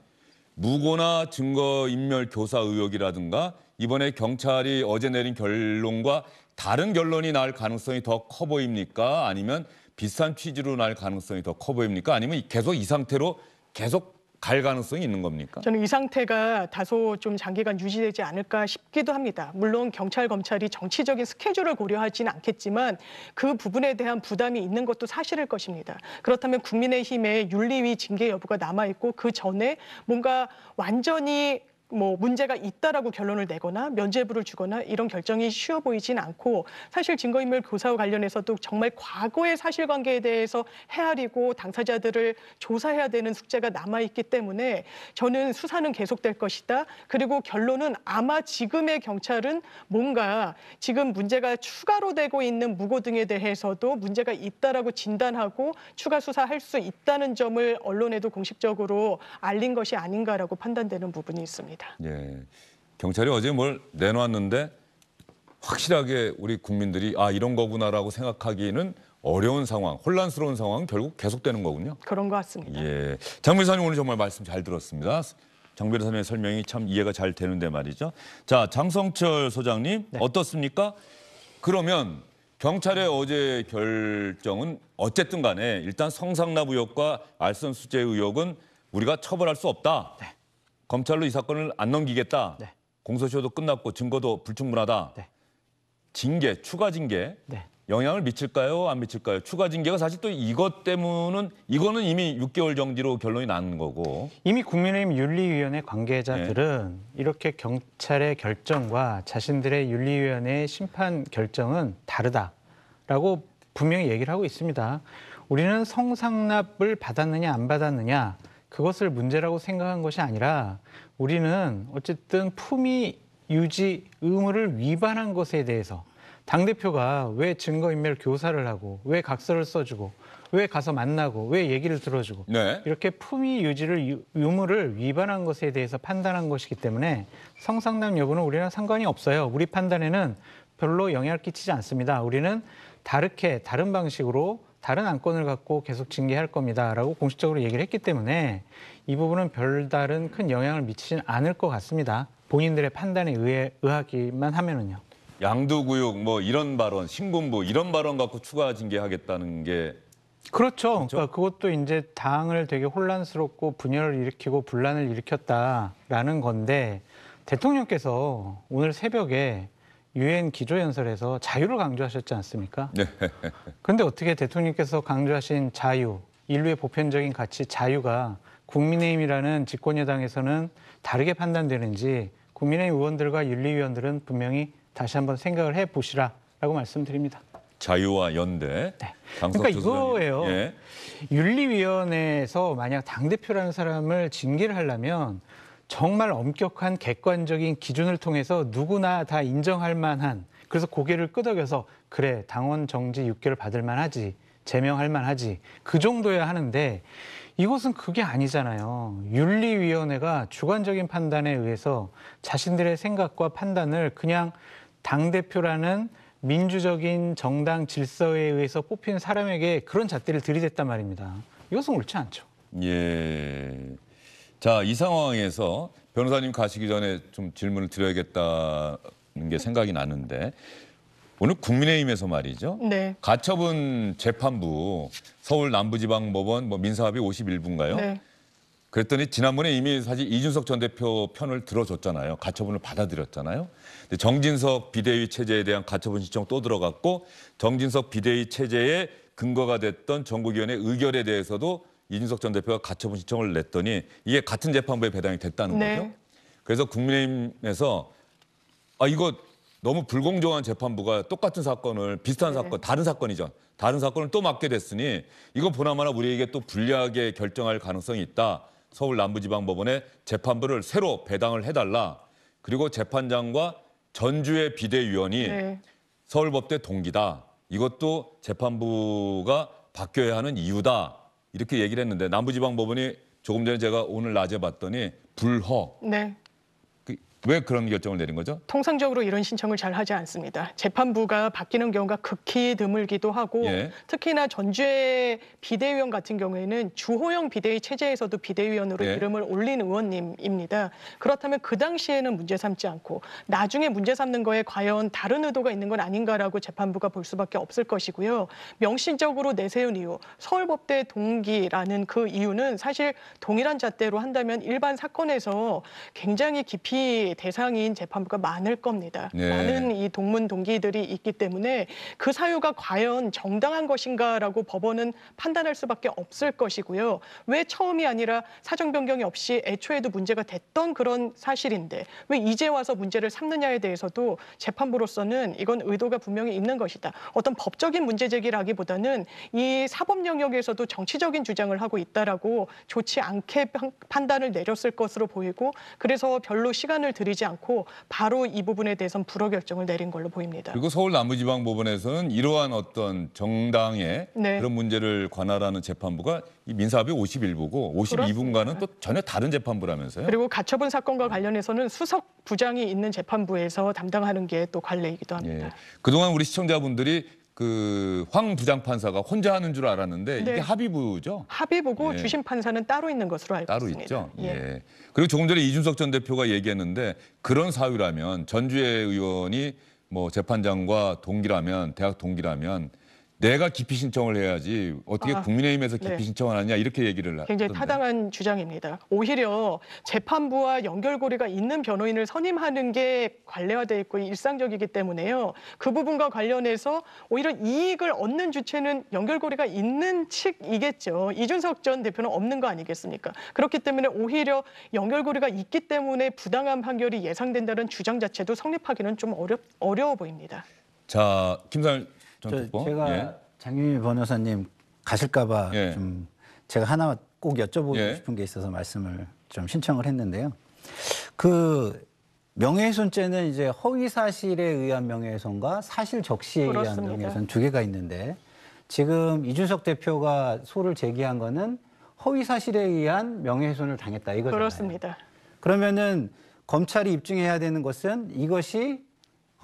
무고나 증거인멸 교사 의혹이라든가 이번에 경찰이 어제 내린 결론과 다른 결론이 날 가능성이 더 커 보입니까? 아니면 비슷한 취지로 날 가능성이 더 커 보입니까? 아니면 계속 이 상태로 계속 갈 가능성이 있는 겁니까? 저는 이 상태가 다소 좀 장기간 유지되지 않을까 싶기도 합니다. 물론 경찰, 검찰이 정치적인 스케줄을 고려하지는 않겠지만 그 부분에 대한 부담이 있는 것도 사실일 것입니다. 그렇다면 국민의힘의 윤리위 징계 여부가 남아있고 그 전에 뭔가 완전히 뭐 문제가 있다라고 결론을 내거나 면죄부를 주거나 이런 결정이 쉬워 보이진 않고 사실 증거인멸 교사와 관련해서도 정말 과거의 사실관계에 대해서 헤아리고 당사자들을 조사해야 되는 숙제가 남아있기 때문에 저는 수사는 계속될 것이다. 그리고 결론은 아마 지금의 경찰은 뭔가 지금 문제가 추가로 되고 있는 무고 등에 대해서도 문제가 있다라고 진단하고 추가 수사할 수 있다는 점을 언론에도 공식적으로 알린 것이 아닌가라고 판단되는 부분이 있습니다. 예. 경찰이 어제 뭘 내놓았는데 확실하게 우리 국민들이 아 이런 거구나라고 생각하기는 어려운 상황, 혼란스러운 상황은 결국 계속되는 거군요. 그런 것 같습니다. 예. 장 변호사님 오늘 정말 말씀 잘 들었습니다. 장 변호사님의 설명이 참 이해가 잘 되는데 말이죠. 자, 장성철 소장님 어떻습니까? 그러면 경찰의 어제 결정은 어쨌든 간에 일단 성상납 의혹과 알선 수재 의혹은 우리가 처벌할 수 없다. 네. 검찰로 이 사건을 안 넘기겠다. 네. 공소시효도 끝났고 증거도 불충분하다. 네. 징계, 추가 징계 네. 영향을 미칠까요? 안 미칠까요? 추가 징계가 사실 또 이것 때문은 이거는 이미 6개월 정지로 결론이 난 거고. 이미 국민의힘 윤리위원회 관계자들은 이렇게 경찰의 결정과 자신들의 윤리위원회의 심판 결정은 다르다라고 분명히 얘기를 하고 있습니다. 우리는 성상납을 받았느냐 안 받았느냐 그것을 문제라고 생각한 것이 아니라 우리는 어쨌든 품위 유지 의무를 위반한 것에 대해서 당대표가 왜 증거인멸 교사를 하고 왜 각서를 써주고 왜 가서 만나고 왜 얘기를 들어주고 네. 이렇게 품위 유지를 의무를 위반한 것에 대해서 판단한 것이기 때문에 성상납 여부는 우리랑 상관이 없어요. 우리 판단에는 별로 영향을 끼치지 않습니다. 우리는 다른 방식으로 다른 안건을 갖고 계속 징계할 겁니다라고 공식적으로 얘기를 했기 때문에 이 부분은 별다른 큰 영향을 미치진 않을 것 같습니다. 본인들의 판단에 의하기만 하면은요. 양두구육 뭐 이런 발언, 신군부 이런 발언 갖고 추가 징계하겠다는 게 그렇죠. 그러니까 그것도 이제 당을 되게 혼란스럽고 분열을 일으키고 분란을 일으켰다라는 건데 대통령께서 오늘 새벽에 유엔 기조연설에서 자유를 강조하셨지 않습니까? 네. 그런데 어떻게 대통령께서 강조하신 자유, 인류의 보편적인 가치 자유가 국민의힘이라는 집권여당에서는 다르게 판단되는지 국민의힘 의원들과 윤리위원들은 분명히 다시 한번 생각을 해보시라라고 말씀드립니다. 자유와 연대. 네. 장성철 그러니까 이거예요. 소장님. 예. 윤리위원회에서 만약 당대표라는 사람을 징계를 하려면 정말 엄격한 객관적인 기준을 통해서 누구나 다 인정할 만한 그래서 고개를 끄덕여서 그래 당원 정지 6개월 받을 만하지 제명할 만하지 그 정도야 하는데 이것은 그게 아니잖아요. 윤리위원회가 주관적인 판단에 의해서 자신들의 생각과 판단을 그냥 당대표라는 민주적인 정당 질서에 의해서 뽑힌 사람에게 그런 잣대를 들이댔단 말입니다. 이것은 옳지 않죠. 예. 자, 이 상황에서 변호사님 가시기 전에 좀 질문을 드려야겠다는 게 생각이 나는데 오늘 국민의힘에서 말이죠. 네. 가처분 재판부 서울 남부지방법원 뭐 민사합의 51부인가요? 네. 그랬더니 지난번에 이미 사실 이준석 전 대표 편을 들어줬잖아요. 가처분을 받아들였잖아요. 근데 정진석 비대위 체제에 대한 가처분 신청 또 들어갔고 정진석 비대위 체제의 근거가 됐던 전국위원회 의결에 대해서도 이준석 전 대표가 가처분 신청을 냈더니 이게 같은 재판부에 배당이 됐다는 네. 거죠. 그래서 국민의힘에서 아 이거 너무 불공정한 재판부가 똑같은 사건을 비슷한 사건, 다른 사건이죠. 다른 사건을 또 맡게 됐으니 이거 보나마나 우리에게 또 불리하게 결정할 가능성이 있다. 서울 남부지방법원에 재판부를 새로 배당을 해달라. 그리고 재판장과 전주의 비대위원이 네. 서울법대 동기다. 이것도 재판부가 바뀌어야 하는 이유다. 이렇게 얘기를 했는데 남부지방법원이 조금 전에 제가 오늘 낮에 봤더니 불허. 네. 왜 그런 결정을 내린 거죠? 통상적으로 이런 신청을 잘 하지 않습니다. 재판부가 바뀌는 경우가 극히 드물기도 하고 예. 특히나 전주의 비대위원 같은 경우에는 주호영 비대위 체제에서도 비대위원으로 예. 이름을 올린 의원님입니다. 그렇다면 그 당시에는 문제 삼지 않고 나중에 문제 삼는 거에 과연 다른 의도가 있는 건 아닌가라고 재판부가 볼 수밖에 없을 것이고요. 명시적으로 내세운 이유, 서울법대 동기라는 그 이유는 사실 동일한 잣대로 한다면 일반 사건에서 굉장히 깊이 대상인 재판부가 많을 겁니다. 네. 많은 이 동문 동기들이 있기 때문에 그 사유가 과연 정당한 것인가라고 법원은 판단할 수밖에 없을 것이고요. 왜 처음이 아니라 사정 변경이 없이 애초에도 문제가 됐던 그런 사실인데 왜 이제 와서 문제를 삼느냐에 대해서도 재판부로서는 이건 의도가 분명히 있는 것이다. 어떤 법적인 문제 제기라기보다는 이 사법 영역에서도 정치적인 주장을 하고 있다라고 좋지 않게 판단을 내렸을 것으로 보이고 그래서 별로 시간을 들이지 않고 바로 이 부분에 대해서는 불허 결정을 내린 걸로 보입니다. 그리고 서울 남부지방법원에서는 이러한 어떤 정당의 네. 그런 문제를 관할하는 재판부가 이 민사합의 51부고 52부인가는 또 전혀 다른 재판부라면서요? 그리고 가처분 사건과 관련해서는 수석 부장이 있는 재판부에서 담당하는 게 또 관례이기도 합니다. 예. 그동안 우리 시청자분들이 그 황 부장판사가 혼자 하는 줄 알았는데 네. 이게 합의부죠? 합의보고 예. 주심 판사는 따로 있는 것으로 알고 따로 있습니다. 있죠. 예. 예. 그리고 조금 전에 이준석 전 대표가 얘기했는데 그런 사유라면 전주의 의원이 뭐 재판장과 동기라면 대학 동기라면 내가 기피 신청을 해야지 어떻게 국민의힘에서 기피 네. 신청을 하냐 이렇게 얘기를 굉장히 하던데. 타당한 주장입니다. 오히려 재판부와 연결고리가 있는 변호인을 선임하는 게 관례화되어 있고 일상적이기 때문에요. 그 부분과 관련해서 오히려 이익을 얻는 주체는 연결고리가 있는 측이겠죠. 이준석 전 대표는 없는 거 아니겠습니까? 그렇기 때문에 오히려 연결고리가 있기 때문에 부당한 판결이 예상된다는 주장 자체도 성립하기는 좀 어려워 보입니다. 자, 김상일 전 특보. 제가 예. 장윤희 변호사님 가실까봐 예. 좀 제가 하나 꼭 여쭤보고 예. 싶은 게 있어서 말씀을 좀 신청을 했는데요. 그 명예훼손죄는 이제 허위 사실에 의한 명예훼손과 사실 적시에 의한 그렇습니다. 명예훼손 두 개가 있는데 지금 이준석 대표가 소를 제기한 거는 허위 사실에 의한 명예훼손을 당했다 이거잖아요. 그렇습니다. 그러면은 검찰이 입증해야 되는 것은 이것이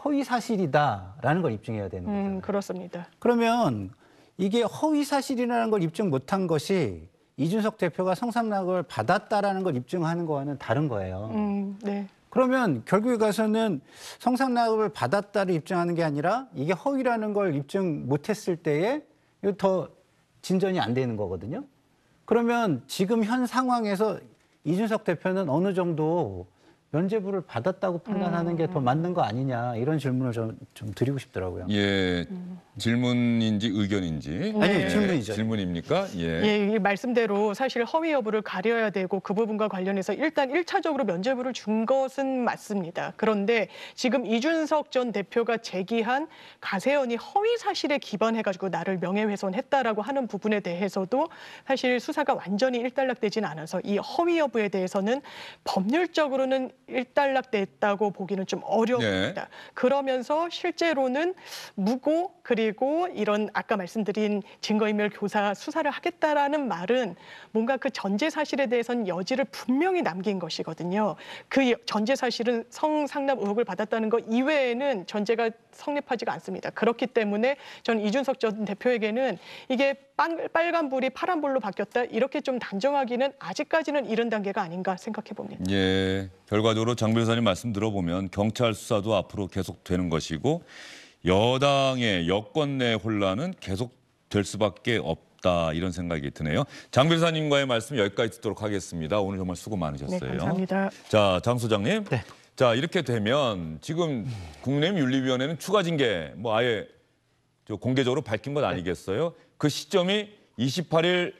허위 사실이다라는 걸 입증해야 되는 거잖아요. 그렇습니다. 그러면 이게 허위 사실이라는 걸 입증 못한 것이 이준석 대표가 성상납을 받았다라는 걸 입증하는 거와는 다른 거예요. 네. 그러면 결국에 가서는 성상납을 받았다를 입증하는 게 아니라 이게 허위라는 걸 입증 못했을 때에 이거 더 진전이 안 되는 거거든요. 그러면 지금 현 상황에서 이준석 대표는 어느 정도 면죄부를 받았다고 판단하는 게 더 맞는 거 아니냐 이런 질문을 좀 드리고 싶더라고요. 예. 질문인지 의견인지. 아니, 예. 질문이죠. 질문입니까? 예. 예, 이 말씀대로 사실 허위 여부를 가려야 되고 그 부분과 관련해서 일단 1차적으로 면죄부를 준 것은 맞습니다. 그런데 지금 이준석 전 대표가 제기한 가세연이 허위 사실에 기반해가지고 나를 명예훼손했다라고 하는 부분에 대해서도 사실 수사가 완전히 일단락되진 않아서 이 허위 여부에 대해서는 법률적으로는 일단락됐다고 보기는 좀 어려워 보입니다. 그러면서 실제로는 무고 그리고 이런 아까 말씀드린 증거인멸 교사 수사를 하겠다라는 말은 뭔가 그 전제 사실에 대해서는 여지를 분명히 남긴 것이거든요. 그 전제 사실은 성상납 의혹을 받았다는 것 이외에는 전제가 성립하지가 않습니다. 그렇기 때문에 저는 이준석 전 대표에게는 이게 빨간불이 파란불로 바뀌었다 이렇게 좀 단정하기는 아직까지는 이른 단계가 아닌가 생각해 봅니다. 예. 결과적으로 장 변호사님 말씀 들어보면 경찰 수사도 앞으로 계속되는 것이고 여당의 여권 내 혼란은 계속될 수밖에 없다 이런 생각이 드네요. 장 변호사님과의 말씀 여기까지 듣도록 하겠습니다. 오늘 정말 수고 많으셨어요. 네, 감사합니다. 자, 장 소장님. 네. 자, 이렇게 되면 지금 국민의힘 윤리위원회는 추가 징계 뭐 아예 공개적으로 밝힌 것 아니겠어요? 그 시점이 28일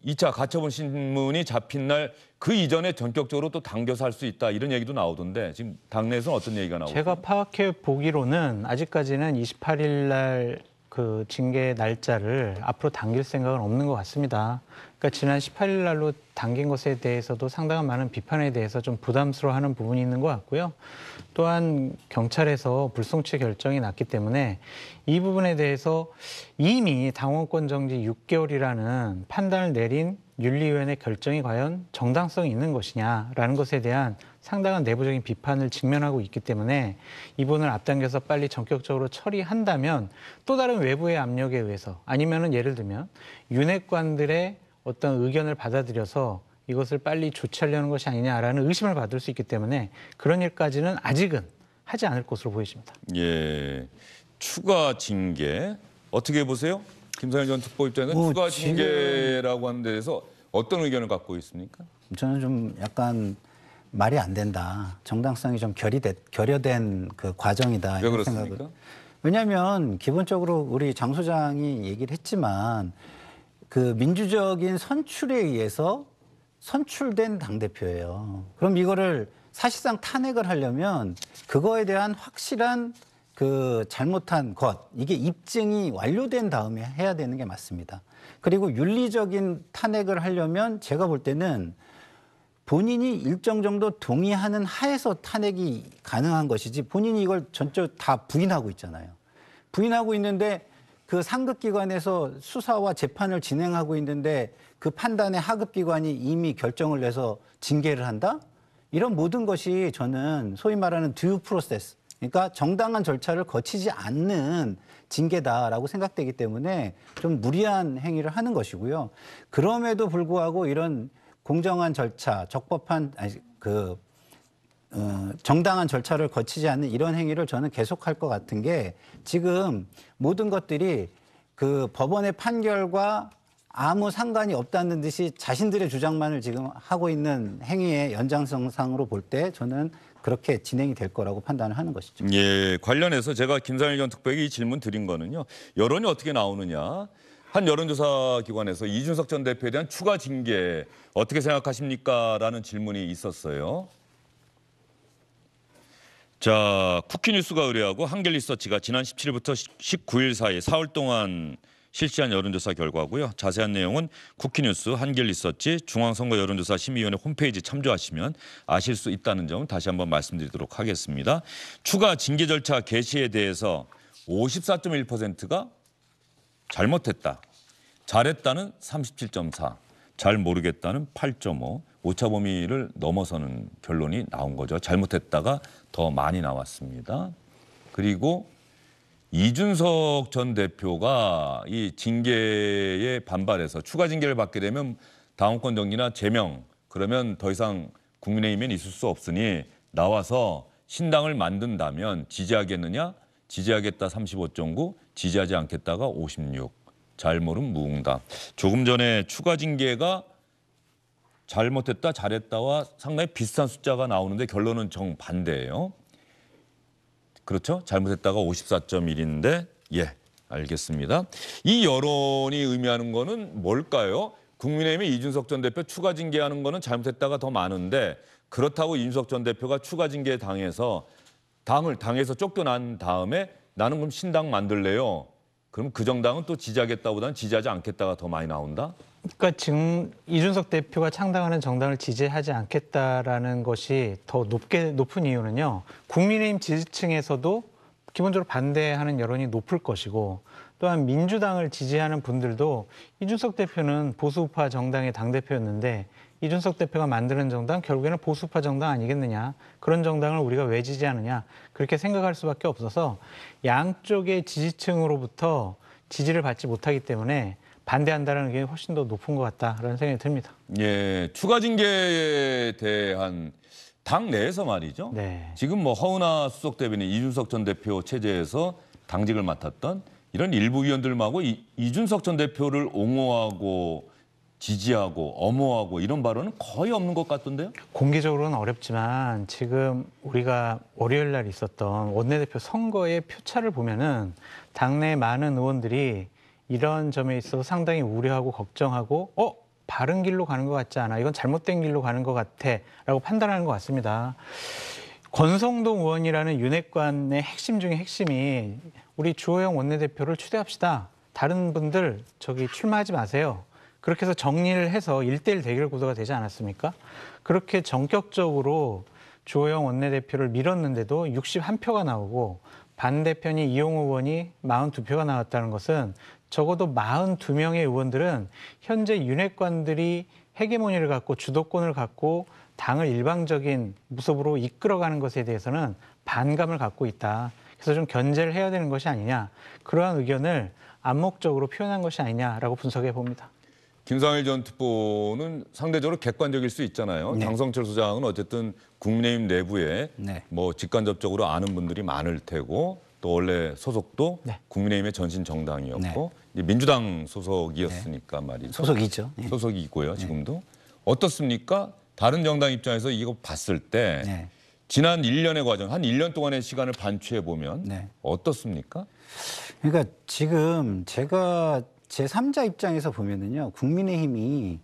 2차 가처분 신문이 잡힌 날 그 이전에 전격적으로 또 당겨서 할 수 있다 이런 얘기도 나오던데 지금 당내에서는 어떤 얘기가 나오고 제가 파악해 보기로는 아직까지는 28일 날 그 징계 날짜를 앞으로 당길 생각은 없는 것 같습니다. 그러니까 지난 18일 날로 당긴 것에 대해서도 상당한 많은 비판에 대해서 좀 부담스러워하는 부분이 있는 것 같고요. 또한 경찰에서 불송치 결정이 났기 때문에 이 부분에 대해서 이미 당원권 정지 6개월이라는 판단을 내린 윤리위원회 결정이 과연 정당성이 있는 것이냐라는 것에 대한 상당한 내부적인 비판을 직면하고 있기 때문에 이 부분을 앞당겨서 빨리 전격적으로 처리한다면 또 다른 외부의 압력에 의해서 아니면은 예를 들면 윤핵관들의 어떤 의견을 받아들여서 이것을 빨리 조치하려는 것이 아니냐라는 의심을 받을 수 있기 때문에 그런 일까지는 아직은 하지 않을 것으로 보여집니다. 예. 추가 징계 어떻게 보세요? 김상일 전 특보 입장에는 추가 징계라고 하는 데에서 어떤 의견을 갖고 있습니까? 저는 좀 약간 말이 안 된다. 정당성이 좀 결여된 그 과정이다. 왜 이런 그렇습니까? 생각을. 왜냐하면 기본적으로 우리 장 소장이 얘기를 했지만 그 민주적인 선출에 의해서 선출된 당대표예요. 그럼 이거를 사실상 탄핵을 하려면 그거에 대한 확실한 그 잘못한 것, 이게 입증이 완료된 다음에 해야 되는 게 맞습니다. 그리고 윤리적인 탄핵을 하려면 제가 볼 때는 본인이 일정 정도 동의하는 하에서 탄핵이 가능한 것이지 본인이 이걸 전적 다 부인하고 있잖아요. 부인하고 있는데 그 상급기관에서 수사와 재판을 진행하고 있는데 그 판단에 하급기관이 이미 결정을 내서 징계를 한다? 이런 모든 것이 저는 소위 말하는 듀 프로세스, 그러니까 정당한 절차를 거치지 않는 징계다라고 생각되기 때문에 좀 무리한 행위를 하는 것이고요. 그럼에도 불구하고 이런 공정한 절차, 적법한 정당한 절차를 거치지 않는 이런 행위를 저는 계속할 것 같은 게 지금 모든 것들이 그 법원의 판결과 아무 상관이 없다는 듯이 자신들의 주장만을 지금 하고 있는 행위의 연장선상으로 볼 때 저는 그렇게 진행이 될 거라고 판단을 하는 것이죠. 예, 관련해서 제가 김상일 전 특보에게 이 질문 드린 거는요. 여론이 어떻게 나오느냐. 한 여론조사 기관에서 이준석 전 대표에 대한 추가 징계 어떻게 생각하십니까? 라는 질문이 있었어요. 자, 쿠키뉴스가 의뢰하고 한길리서치가 지난 17일부터 19일 사이 4월 동안 실시한 여론조사 결과고요. 자세한 내용은 쿠키뉴스, 한길리서치, 중앙선거 여론조사 심의위원회 홈페이지 참조하시면 아실 수 있다는 점 다시 한번 말씀드리도록 하겠습니다. 추가 징계 절차 개시에 대해서 54.1%가 잘못했다. 잘했다는 37.4, 잘 모르겠다는 8.5, 오차 범위를 넘어서는 결론이 나온 거죠. 잘못했다가 더 많이 나왔습니다. 그리고 이준석 전 대표가 이 징계에 반발해서 추가 징계를 받게 되면 당원권 정지나 제명, 그러면 더 이상 국민의힘엔 있을 수 없으니 나와서 신당을 만든다면 지지하겠느냐? 지지하겠다 35.9, 지지하지 않겠다가 56. 잘 모름 무응답. 조금 전에 추가 징계가 잘못했다, 잘했다와 상당히 비슷한 숫자가 나오는데 결론은 정반대예요. 그렇죠? 잘못했다가 54.1인데 예, 알겠습니다. 이 여론이 의미하는 거는 뭘까요? 국민의힘의 이준석 전 대표 추가 징계하는 거는 잘못했다가 더 많은데 그렇다고 이준석 전 대표가 추가 징계에 당해서 당에서 쫓겨난 다음에 나는 그럼 신당 만들래요. 그럼 그 정당은 또 지지하겠다보다는 지지하지 않겠다가 더 많이 나온다? 그러니까 지금 이준석 대표가 창당하는 정당을 지지하지 않겠다라는 것이 더 높은 이유는요. 국민의힘 지지층에서도 기본적으로 반대하는 여론이 높을 것이고 또한 민주당을 지지하는 분들도 이준석 대표는 보수우파 정당의 당대표였는데 이준석 대표가 만드는 정당 결국에는 보수우파 정당 아니겠느냐. 그런 정당을 우리가 왜 지지하느냐. 그렇게 생각할 수밖에 없어서 양쪽의 지지층으로부터 지지를 받지 못하기 때문에 반대한다는 게 훨씬 더 높은 것 같다라는 생각이 듭니다. 예, 추가 징계에 대한 당 내에서 말이죠. 네. 지금 뭐 허은하 수석 대변인 이준석 전 대표 체제에서 당직을 맡았던 이런 일부 위원들하고 이준석 전 대표를 옹호하고 지지하고 엄호하고 이런 발언은 거의 없는 것 같던데요? 공개적으로는 어렵지만 지금 우리가 월요일 날 있었던 원내대표 선거의 표차를 보면은 당내 많은 의원들이 이런 점에 있어서 상당히 우려하고 걱정하고 바른 길로 가는 것 같지 않아. 이건 잘못된 길로 가는 것 같아. 라고 판단하는 것 같습니다. 권성동 의원이라는 윤핵관의 핵심 중에 핵심이 우리 주호영 원내대표를 추대합시다. 다른 분들 출마하지 마세요. 그렇게 해서 정리를 해서 1대1 대결 구도가 되지 않았습니까? 그렇게 전격적으로 주호영 원내대표를 밀었는데도 61표가 나오고 반대편이 이용호 의원이 42표가 나왔다는 것은 적어도 42명의 의원들은 현재 윤핵관들이 헤게모니를 갖고 주도권을 갖고 당을 일방적인 모습으로 이끌어가는 것에 대해서는 반감을 갖고 있다. 그래서 좀 견제를 해야 되는 것이 아니냐. 그러한 의견을 암묵적으로 표현한 것이 아니냐라고 분석해 봅니다. 김상일 전 특보는 상대적으로 객관적일 수 있잖아요. 네. 장성철 소장은 어쨌든 국민의힘 내부에 네. 뭐 직간접적으로 아는 분들이 많을 테고 또 원래 소속도 네. 국민의힘의 전신 정당이었고 이제 민주당 소속이었으니까 말이죠. 소속이죠. 네. 소속이고요. 지금도 어떻습니까? 다른 정당 입장에서 이거 봤을 때 네. 지난 1년의 과정, 한 1년 동안의 시간을 반추해 보면 네. 어떻습니까? 그러니까 지금 제가 제3자 입장에서 보면은요, 국민의힘이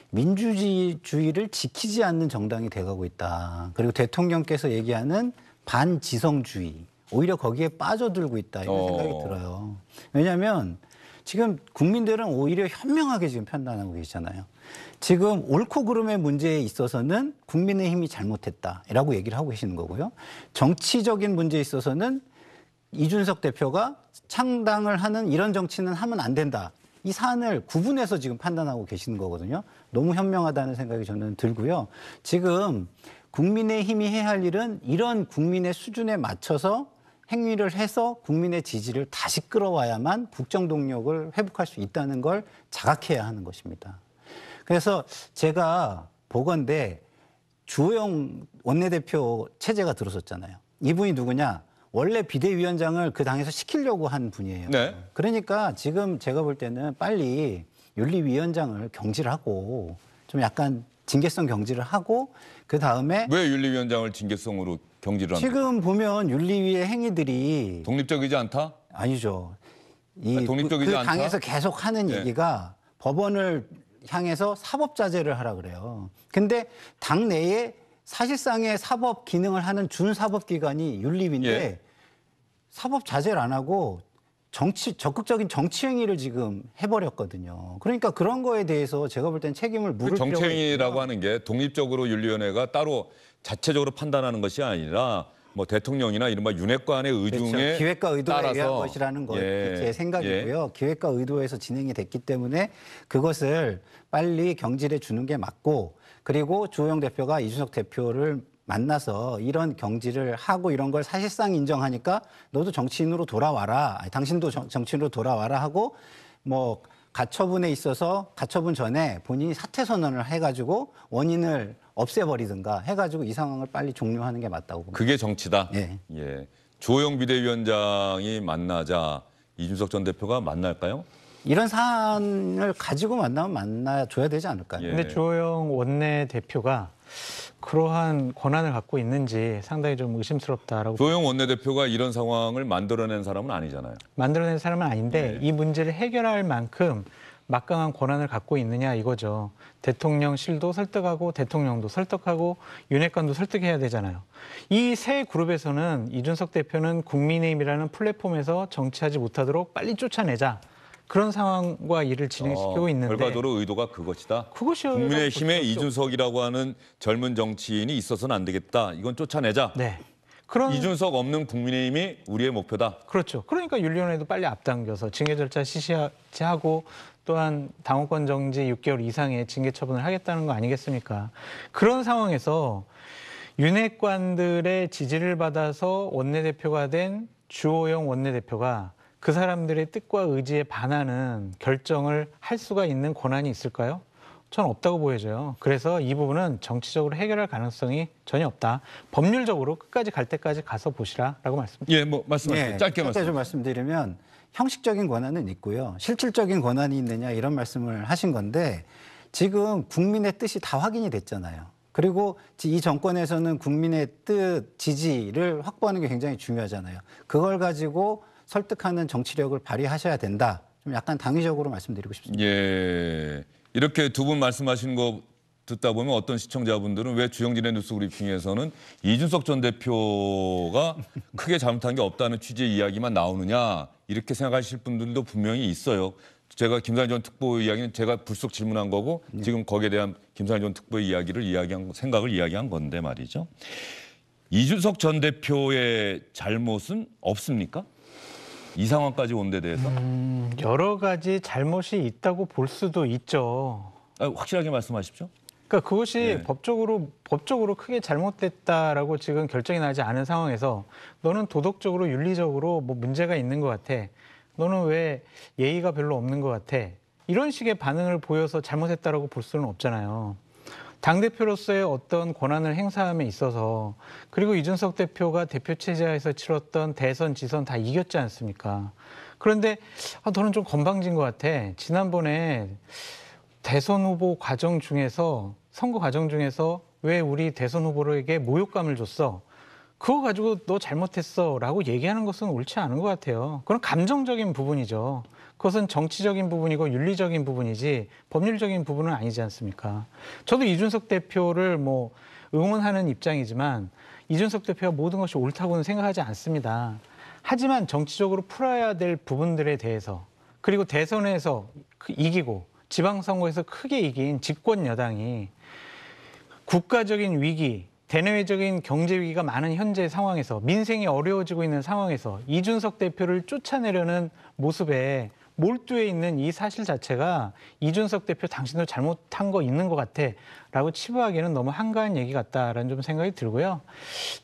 민주주의를 지키지 않는 정당이 돼가고 있다. 그리고 대통령께서 얘기하는 반지성주의, 오히려 거기에 빠져들고 있다 이런 생각이 들어요. 왜냐하면 지금 국민들은 오히려 현명하게 지금 판단하고 계시잖아요. 지금 옳고 그름의 문제에 있어서는 국민의힘이 잘못했다라고 얘기를 하고 계시는 거고요. 정치적인 문제에 있어서는 이준석 대표가 창당을 하는 이런 정치는 하면 안 된다. 이 사안을 구분해서 지금 판단하고 계시는 거거든요. 너무 현명하다는 생각이 저는 들고요. 지금 국민의힘이 해야 할 일은 이런 국민의 수준에 맞춰서 행위를 해서 국민의 지지를 다시 끌어와야만 국정 동력을 회복할 수 있다는 걸 자각해야 하는 것입니다. 그래서 제가 보건대 주호영 원내대표 체제가 들어섰잖아요. 이분이 누구냐? 원래 비대위원장을 그 당에서 시키려고 한 분이에요. 네. 그러니까 지금 제가 볼 때는 빨리 윤리위원장을 경질을 하고 좀 약간 징계성 경질을 하고 그 다음에 왜 윤리위원장을 징계성으로 경질을 합니까? 지금 보면 윤리위의 행위들이 독립적이지 않다? 아니죠. 독립적이지 그 않다? 당에서 계속 하는 네. 얘기가 법원을 향해서 사법 자제를 하라 그래요. 근데 당 내에 사실상의 사법 기능을 하는 준사법기관이 윤리위인데 예. 사법 자제를 안 하고 적극적인 정치 행위를 지금 해버렸거든요. 그러니까 그런 거에 대해서 제가 볼 땐 책임을 물을 필요가 있고요. 정치행위라고 하는 게 독립적으로 윤리위원회가 따로 자체적으로 판단하는 것이 아니라 뭐 대통령이나 이른바 윤핵관의 의중에 그렇죠. 기획과 의도에 따라서 의한 것이라는 거 예. 제 생각이고요. 기획과 의도에서 진행이 됐기 때문에 그것을 빨리 경질해 주는 게 맞고 그리고 주호영 대표가 이준석 대표를 만나서 이런 경질을 하고 이런 걸 사실상 인정하니까 너도 정치인으로 돌아와라. 당신도 정치인으로 돌아와라 하고 뭐 가처분에 있어서 가처분 전에 본인이 사퇴 선언을 해가지고 원인을 없애버리든가 해가지고 이 상황을 빨리 종료하는 게 맞다고 봅니다. 그게 정치다. 예. 예. 주호영 비대위원장이 만나자 이준석 전 대표가 만날까요? 이런 사안을 가지고 만나면 만나줘야 되지 않을까요? 예. 근데 주호영 원내대표가 그러한 권한을 갖고 있는지 상당히 좀 의심스럽다라고 주호영 원내대표가 이런 상황을 만들어낸 사람은 아니잖아요. 만들어낸 사람은 아닌데 네. 이 문제를 해결할 만큼 막강한 권한을 갖고 있느냐 이거죠. 대통령실도 설득하고 대통령도 설득하고 윤핵관도 설득해야 되잖아요. 이 세 그룹에서는 이준석 대표는 국민의힘이라는 플랫폼에서 정치하지 못하도록 빨리 쫓아내자. 그런 상황과 일을 진행시키고 있는데 결과적으로 의도가 그것이다. 그것이 국민의힘에 이준석이라고 하는 젊은 정치인이 있어서는 안 되겠다. 이건 쫓아내자. 네. 그런 이준석 없는 국민의힘이 우리의 목표다. 그렇죠. 그러니까 윤리위원회도 빨리 앞당겨서 징계 절차 실시하고 또한 당원권 정지 6개월 이상의 징계 처분을 하겠다는 거 아니겠습니까? 그런 상황에서 윤핵관들의 지지를 받아서 원내대표가 된 주호영 원내대표가 그 사람들의 뜻과 의지에 반하는 결정을 할 수가 있는 권한이 있을까요? 저는 없다고 보여져요. 그래서 이 부분은 정치적으로 해결할 가능성이 전혀 없다. 법률적으로 끝까지 갈 때까지 가서 보시라라고 말씀드립니다. 예, 뭐 말씀하세요. 네, 짧게 좀 말씀드리면 형식적인 권한은 있고요. 실질적인 권한이 있느냐 이런 말씀을 하신 건데 지금 국민의 뜻이 다 확인이 됐잖아요. 그리고 이 정권에서는 국민의 뜻, 지지를 확보하는 게 굉장히 중요하잖아요. 그걸 가지고 설득하는 정치력을 발휘하셔야 된다. 좀 약간 당위적으로 말씀드리고 싶습니다. 예. 이렇게 두 분 말씀하신 거 듣다 보면 어떤 시청자분들은 왜 주영진의 뉴스 브리핑에서는 이준석 전 대표가 크게 잘못한 게 없다는 취지의 이야기만 나오느냐 이렇게 생각하실 분들도 분명히 있어요. 제가 김상현 전 특보의 이야기는 제가 불쑥 질문한 거고 지금 거기에 대한 김상현 전 특보의 이야기를 생각을 이야기한 건데 말이죠. 이준석 전 대표의 잘못은 없습니까? 이 상황까지 온 데 대해서? 여러 가지 잘못이 있다고 볼 수도 있죠. 확실하게 말씀하십시오. 그러니까 그것이 네. 법적으로 크게 잘못됐다라고 지금 결정이 나지 않은 상황에서 너는 도덕적으로 윤리적으로 뭐 문제가 있는 것 같아. 너는 왜 예의가 별로 없는 것 같아. 이런 식의 반응을 보여서 잘못했다라고 볼 수는 없잖아요. 당대표로서의 어떤 권한을 행사함에 있어서 그리고 이준석 대표가 대표 체제에서 치렀던 대선, 지선 다 이겼지 않습니까? 그런데 너는 좀 건방진 것 같아. 지난번에 대선 후보 과정 중에서 선거 과정 중에서 왜 우리 대선 후보에게 모욕감을 줬어? 그거 가지고 너 잘못했어 라고 얘기하는 것은 옳지 않은 것 같아요. 그건 감정적인 부분이죠. 그것은 정치적인 부분이고 윤리적인 부분이지 법률적인 부분은 아니지 않습니까? 저도 이준석 대표를 뭐 응원하는 입장이지만 이준석 대표가 모든 것이 옳다고는 생각하지 않습니다. 하지만 정치적으로 풀어야 될 부분들에 대해서 그리고 대선에서 이기고 지방선거에서 크게 이긴 집권 여당이 국가적인 위기, 대내외적인 경제 위기가 많은 현재 상황에서 민생이 어려워지고 있는 상황에서 이준석 대표를 쫓아내려는 모습에 몰두해 있는 이 사실 자체가 이준석 대표 당신도 잘못한 거 있는 것 같아 라고 치부하기에는 너무 한가한 얘기 같다라는 좀 생각이 들고요.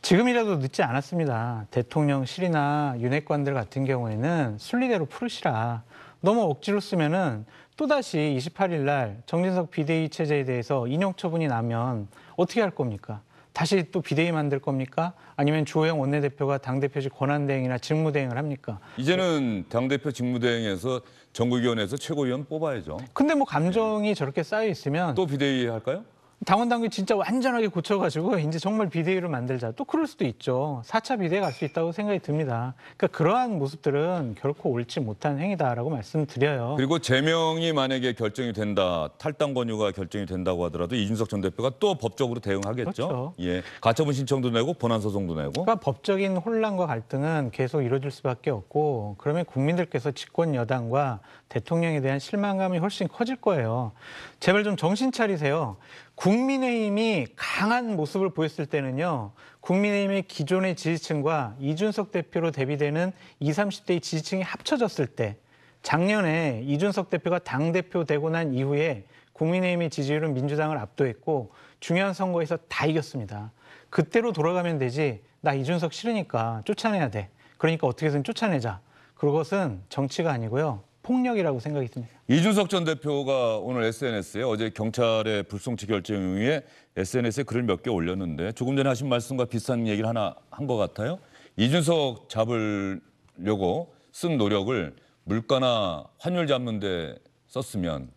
지금이라도 늦지 않았습니다. 대통령실이나 윤핵관들 같은 경우에는 순리대로 풀으시라. 너무 억지로 쓰면은 또다시 28일 날 정진석 비대위 체제에 대해서 인용 처분이 나면 어떻게 할 겁니까? 다시 또 비대위 만들 겁니까? 아니면 주호영 원내대표가 당대표직 권한대행이나 직무대행을 합니까? 이제는 당대표 직무대행에서 전국위원회에서 최고위원 뽑아야죠. 근데 뭐 감정이 저렇게 쌓여 있으면 또 비대위 할까요? 당원 당규 진짜 완전하게 고쳐가지고 이제 정말 비대위를 만들자. 또 그럴 수도 있죠. 4차 비대위 갈 수 있다고 생각이 듭니다. 그러니까 그러한 모습들은 결코 옳지 못한 행위다라고 말씀드려요. 그리고 제명이 만약에 결정이 된다, 탈당 권유가 결정이 된다고 하더라도 이준석 전 대표가 또 법적으로 대응하겠죠. 그렇죠. 예, 가처분 신청도 내고 본안 소송도 내고. 그러니까 법적인 혼란과 갈등은 계속 이루어질 수밖에 없고 그러면 국민들께서 집권 여당과 대통령에 대한 실망감이 훨씬 커질 거예요. 제발 좀 정신 차리세요. 국민의힘이 강한 모습을 보였을 때는요. 국민의힘의 기존의 지지층과 이준석 대표로 대비되는 20, 30대의 지지층이 합쳐졌을 때 작년에 이준석 대표가 당대표 되고 난 이후에 국민의힘의 지지율은 민주당을 압도했고 중요한 선거에서 다 이겼습니다. 그때로 돌아가면 되지 나 이준석 싫으니까 쫓아내야 돼. 그러니까 어떻게든 쫓아내자. 그것은 정치가 아니고요. 폭력이라고 생각이 듭니다. 이준석 전 대표가 오늘 SNS에 어제 경찰의 불송치 결정 이후에 SNS에 글을 몇 개 올렸는데 조금 전에 하신 말씀과 비슷한 얘기를 하나 한 것 같아요. 이준석 잡으려고 쓴 노력을 물가나 환율 잡는 데 썼으면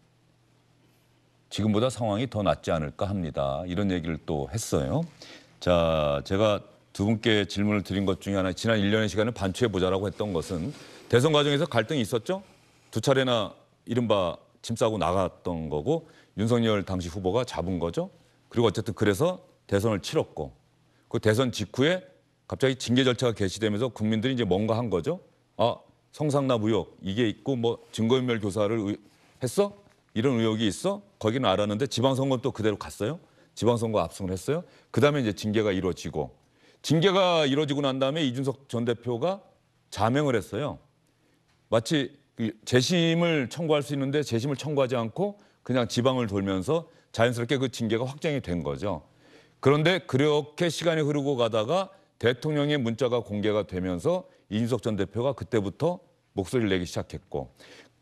지금보다 상황이 더 낫지 않을까 합니다. 이런 얘기를 또 했어요. 자, 제가 두 분께 질문을 드린 것 중에 하나, 지난 1년의 시간을 반추해보자라고 했던 것은 대선 과정에서 갈등이 있었죠? 두 차례나 이른바 짐 싸고 나갔던 거고 윤석열 당시 후보가 잡은 거죠. 그리고 어쨌든 그래서 대선을 치렀고 그 대선 직후에 갑자기 징계 절차가 개시되면서 국민들이 이제 뭔가 한 거죠. 아, 성상납 의혹 이게 있고 뭐 증거인멸 교사를 했어? 이런 의혹이 있어? 거기는 알았는데 지방선거는 또 그대로 갔어요. 지방선거 압승을 했어요. 그다음에 이제 징계가 이루어지고 징계가 이루어지고 난 다음에 이준석 전 대표가 자명을 했어요. 마치 재심을 청구할 수 있는데 재심을 청구하지 않고 그냥 지방을 돌면서 자연스럽게 그 징계가 확정이 된 거죠. 그런데 그렇게 시간이 흐르고 가다가 대통령의 문자가 공개가 되면서 이준석 전 대표가 그때부터 목소리를 내기 시작했고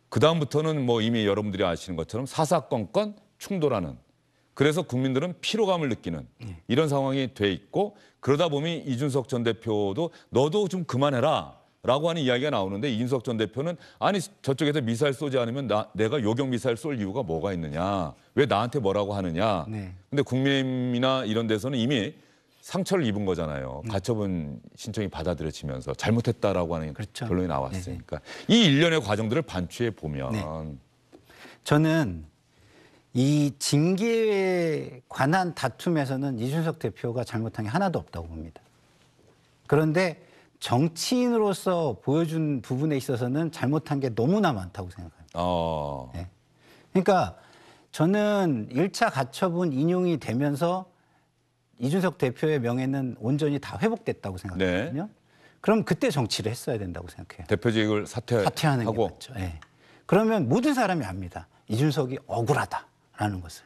그다음부터는 뭐 이미 여러분들이 아시는 것처럼 사사건건 충돌하는 그래서 국민들은 피로감을 느끼는 이런 상황이 돼 있고 그러다 보니 이준석 전 대표도 너도 좀 그만해라. 라고 하는 이야기가 나오는데 이준석 전 대표는 아니 저쪽에서 미사일 쏘지 않으면 내가 요격 미사일 쏠 이유가 뭐가 있느냐. 왜 나한테 뭐라고 하느냐. 근데 국민이나 이런 데서는 이미 상처를 입은 거잖아요. 가처분 신청이 받아들여지면서 잘못했다라고 하는 그렇죠. 결론이 나왔으니까. 이 일련의 과정들을 반추해 보면. 네. 저는 이 징계에 관한 다툼에서는 이준석 대표가 잘못한 게 하나도 없다고 봅니다. 그런데 정치인으로서 보여준 부분에 있어서는 잘못한 게 너무나 많다고 생각합니다. 네. 그러니까 저는 1차 가처분 인용이 되면서 이준석 대표의 명예는 온전히 다 회복됐다고 생각하거든요. 네. 그럼 그때 정치를 했어야 된다고 생각해요. 대표직을 사퇴하는 게 맞죠. 네. 그러면 모든 사람이 압니다. 이준석이 억울하다라는 것을.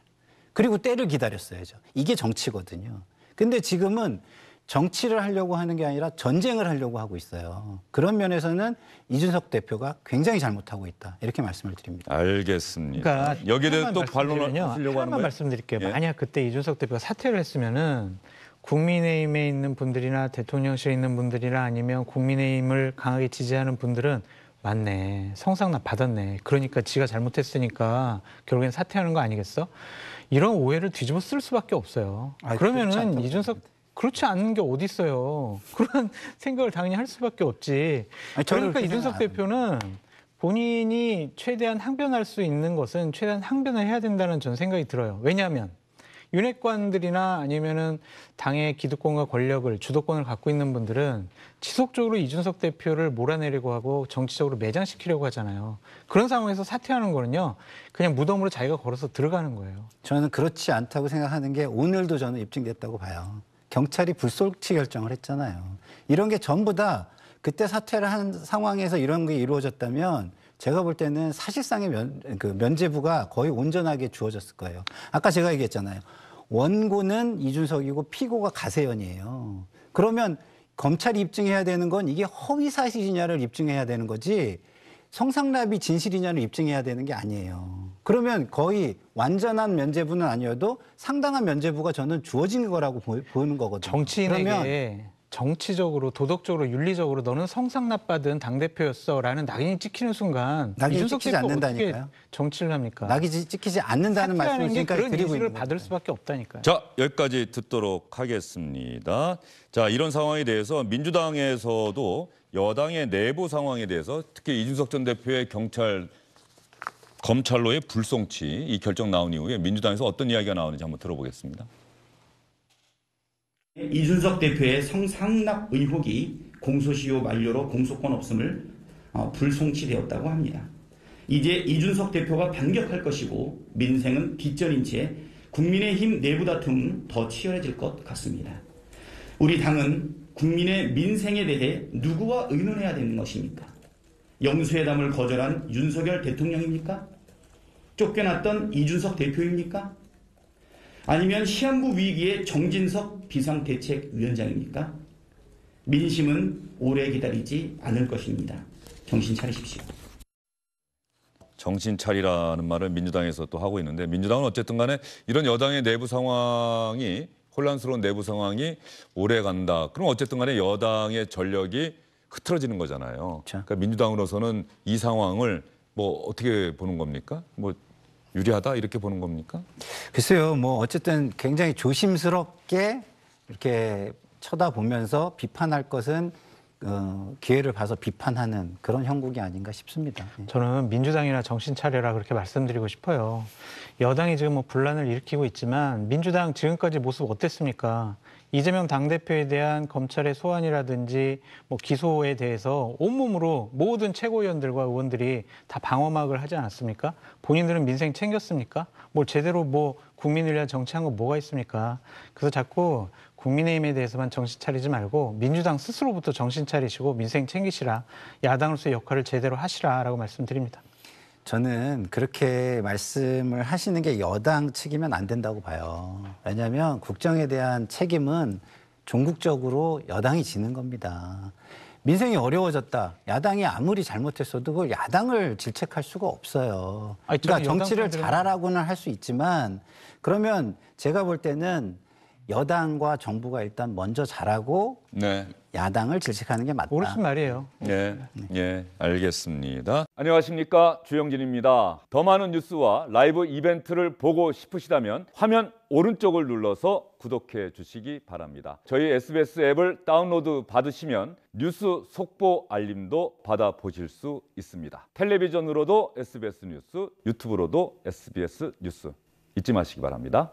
그리고 때를 기다렸어야죠. 이게 정치거든요. 근데 지금은 정치를 하려고 하는 게 아니라 전쟁을 하려고 하고 있어요. 그런 면에서는 이준석 대표가 굉장히 잘못하고 있다. 이렇게 말씀을 드립니다. 알겠습니다. 그러니까 여기에 대해서 또 반론을 하시려고 하는 거예요? 하나만 말씀드릴게요. 예? 만약 그때 이준석 대표가 사퇴를 했으면은 국민의힘에 있는 분들이나 대통령실에 있는 분들이나 아니면 국민의힘을 강하게 지지하는 분들은 맞네. 성상납 받았네. 그러니까 지가 잘못했으니까 결국엔 사퇴하는 거 아니겠어? 이런 오해를 뒤집어 쓸 수밖에 없어요. 아니, 그렇지 그러면은 않다고 이준석 그렇지 않은 게 어디 있어요. 그런 생각을 당연히 할 수밖에 없지. 아니, 저는 그러니까 그렇게 이준석 생각 안 대표는 본인이 최대한 항변할 수 있는 것은 최대한 항변을 해야 된다는 전 생각이 들어요. 왜냐하면 윤핵관들이나 아니면은 당의 기득권과 권력을 주도권을 갖고 있는 분들은 지속적으로 이준석 대표를 몰아내려고 하고 정치적으로 매장시키려고 하잖아요. 그런 상황에서 사퇴하는 거는요, 그냥 무덤으로 자기가 걸어서 들어가는 거예요. 저는 그렇지 않다고 생각하는 게 오늘도 저는 입증됐다고 봐요. 경찰이 불송치 결정을 했잖아요. 이런 게 전부 다 그때 사퇴를 한 상황에서 이런 게 이루어졌다면 제가 볼 때는 사실상의 면죄부가 거의 온전하게 주어졌을 거예요. 아까 제가 얘기했잖아요. 원고는 이준석이고 피고가 가세연이에요. 그러면 검찰이 입증해야 되는 건 이게 허위 사실이냐를 입증해야 되는 거지 성상납이 진실이냐를 입증해야 되는 게 아니에요. 그러면 거의 완전한 면죄부는 아니어도 상당한 면죄부가 저는 주어진 거라고 보는 거거든요. 정치인에게 그러면 정치적으로, 도덕적으로, 윤리적으로 너는 성상납 받은 당대표였어라는 낙인이 찍히는 순간 낙인이 이준석 찍히지 대표가 않는다니까요. 어떻게 정치를 합니까? 낙이 찍히지 않는다는 말씀을 사퇴하는 게 지금까지 그런 드리고 인식을 있는 받을 거예요. 수밖에 없다니까요. 자, 여기까지 듣도록 하겠습니다. 자, 이런 상황에 대해서 민주당에서도 여당의 내부 상황에 대해서 특히 이준석 전 대표의 검찰로의 불송치 이 결정 나온 이후에 민주당에서 어떤 이야기가 나오는지 한번 들어보겠습니다. 이준석 대표의 성상납 의혹이 공소시효 만료로 공소권 없음을 불송치되었다고 합니다. 이제 이준석 대표가 반격할 것이고 민생은 뒷전인 채 국민의힘 내부 다툼은 더 치열해질 것 같습니다. 우리 당은 국민의 민생에 대해 누구와 의논해야 되는 것입니까? 영수회담을 거절한 윤석열 대통령입니까? 쫓겨났던 이준석 대표입니까? 아니면 시한부 위기의 정진석 비상대책위원장입니까? 민심은 오래 기다리지 않을 것입니다. 정신 차리십시오. 정신 차리라는 말을 민주당에서 또 하고 있는데 민주당은 어쨌든 간에 이런 여당의 내부 상황이 혼란스러운 내부 상황이 오래 간다. 그럼 어쨌든 간에 여당의 전력이 흐트러지는 거잖아요. 그렇죠. 그러니까 민주당으로서는 이 상황을 뭐 어떻게 보는 겁니까? 뭐 유리하다 이렇게 보는 겁니까? 글쎄요, 뭐 어쨌든 굉장히 조심스럽게 이렇게 쳐다보면서 비판할 것은 기회를 봐서 비판하는 그런 형국이 아닌가 싶습니다. 저는 민주당이나 정신 차려라 그렇게 말씀드리고 싶어요. 여당이 지금 뭐 분란을 일으키고 있지만 민주당 지금까지 모습 어땠습니까? 이재명 당대표에 대한 검찰의 소환이라든지 뭐 기소에 대해서 온몸으로 모든 최고위원들과 의원들이 다 방어막을 하지 않았습니까? 본인들은 민생 챙겼습니까? 뭘 제대로 뭐 국민을 위한 정치한 거 뭐가 있습니까? 그래서 자꾸 국민의힘에 대해서만 정신 차리지 말고 민주당 스스로부터 정신 차리시고 민생 챙기시라. 야당으로서의 역할을 제대로 하시라라고 말씀드립니다. 저는 그렇게 말씀을 하시는 게 여당 측이면 안 된다고 봐요. 왜냐하면 국정에 대한 책임은 종국적으로 여당이 지는 겁니다. 민생이 어려워졌다. 야당이 아무리 잘못했어도 그걸 야당을 질책할 수가 없어요. 아니, 그러니까 저는 정치를 여당 잘하라고는 할 수 있지만 그러면 제가 볼 때는 여당과 정부가 일단 먼저 잘하고 네. 야당을 질책하는 게 맞다. 옳은 말이에요. 예, 알겠습니다. 안녕하십니까, 주영진입니다. 더 많은 뉴스와 라이브 이벤트를 보고 싶으시다면 화면 오른쪽을 눌러서 구독해 주시기 바랍니다. 저희 SBS 앱을 다운로드 받으시면 뉴스 속보 알림도 받아보실 수 있습니다. 텔레비전으로도 SBS 뉴스, 유튜브로도 SBS 뉴스 잊지 마시기 바랍니다.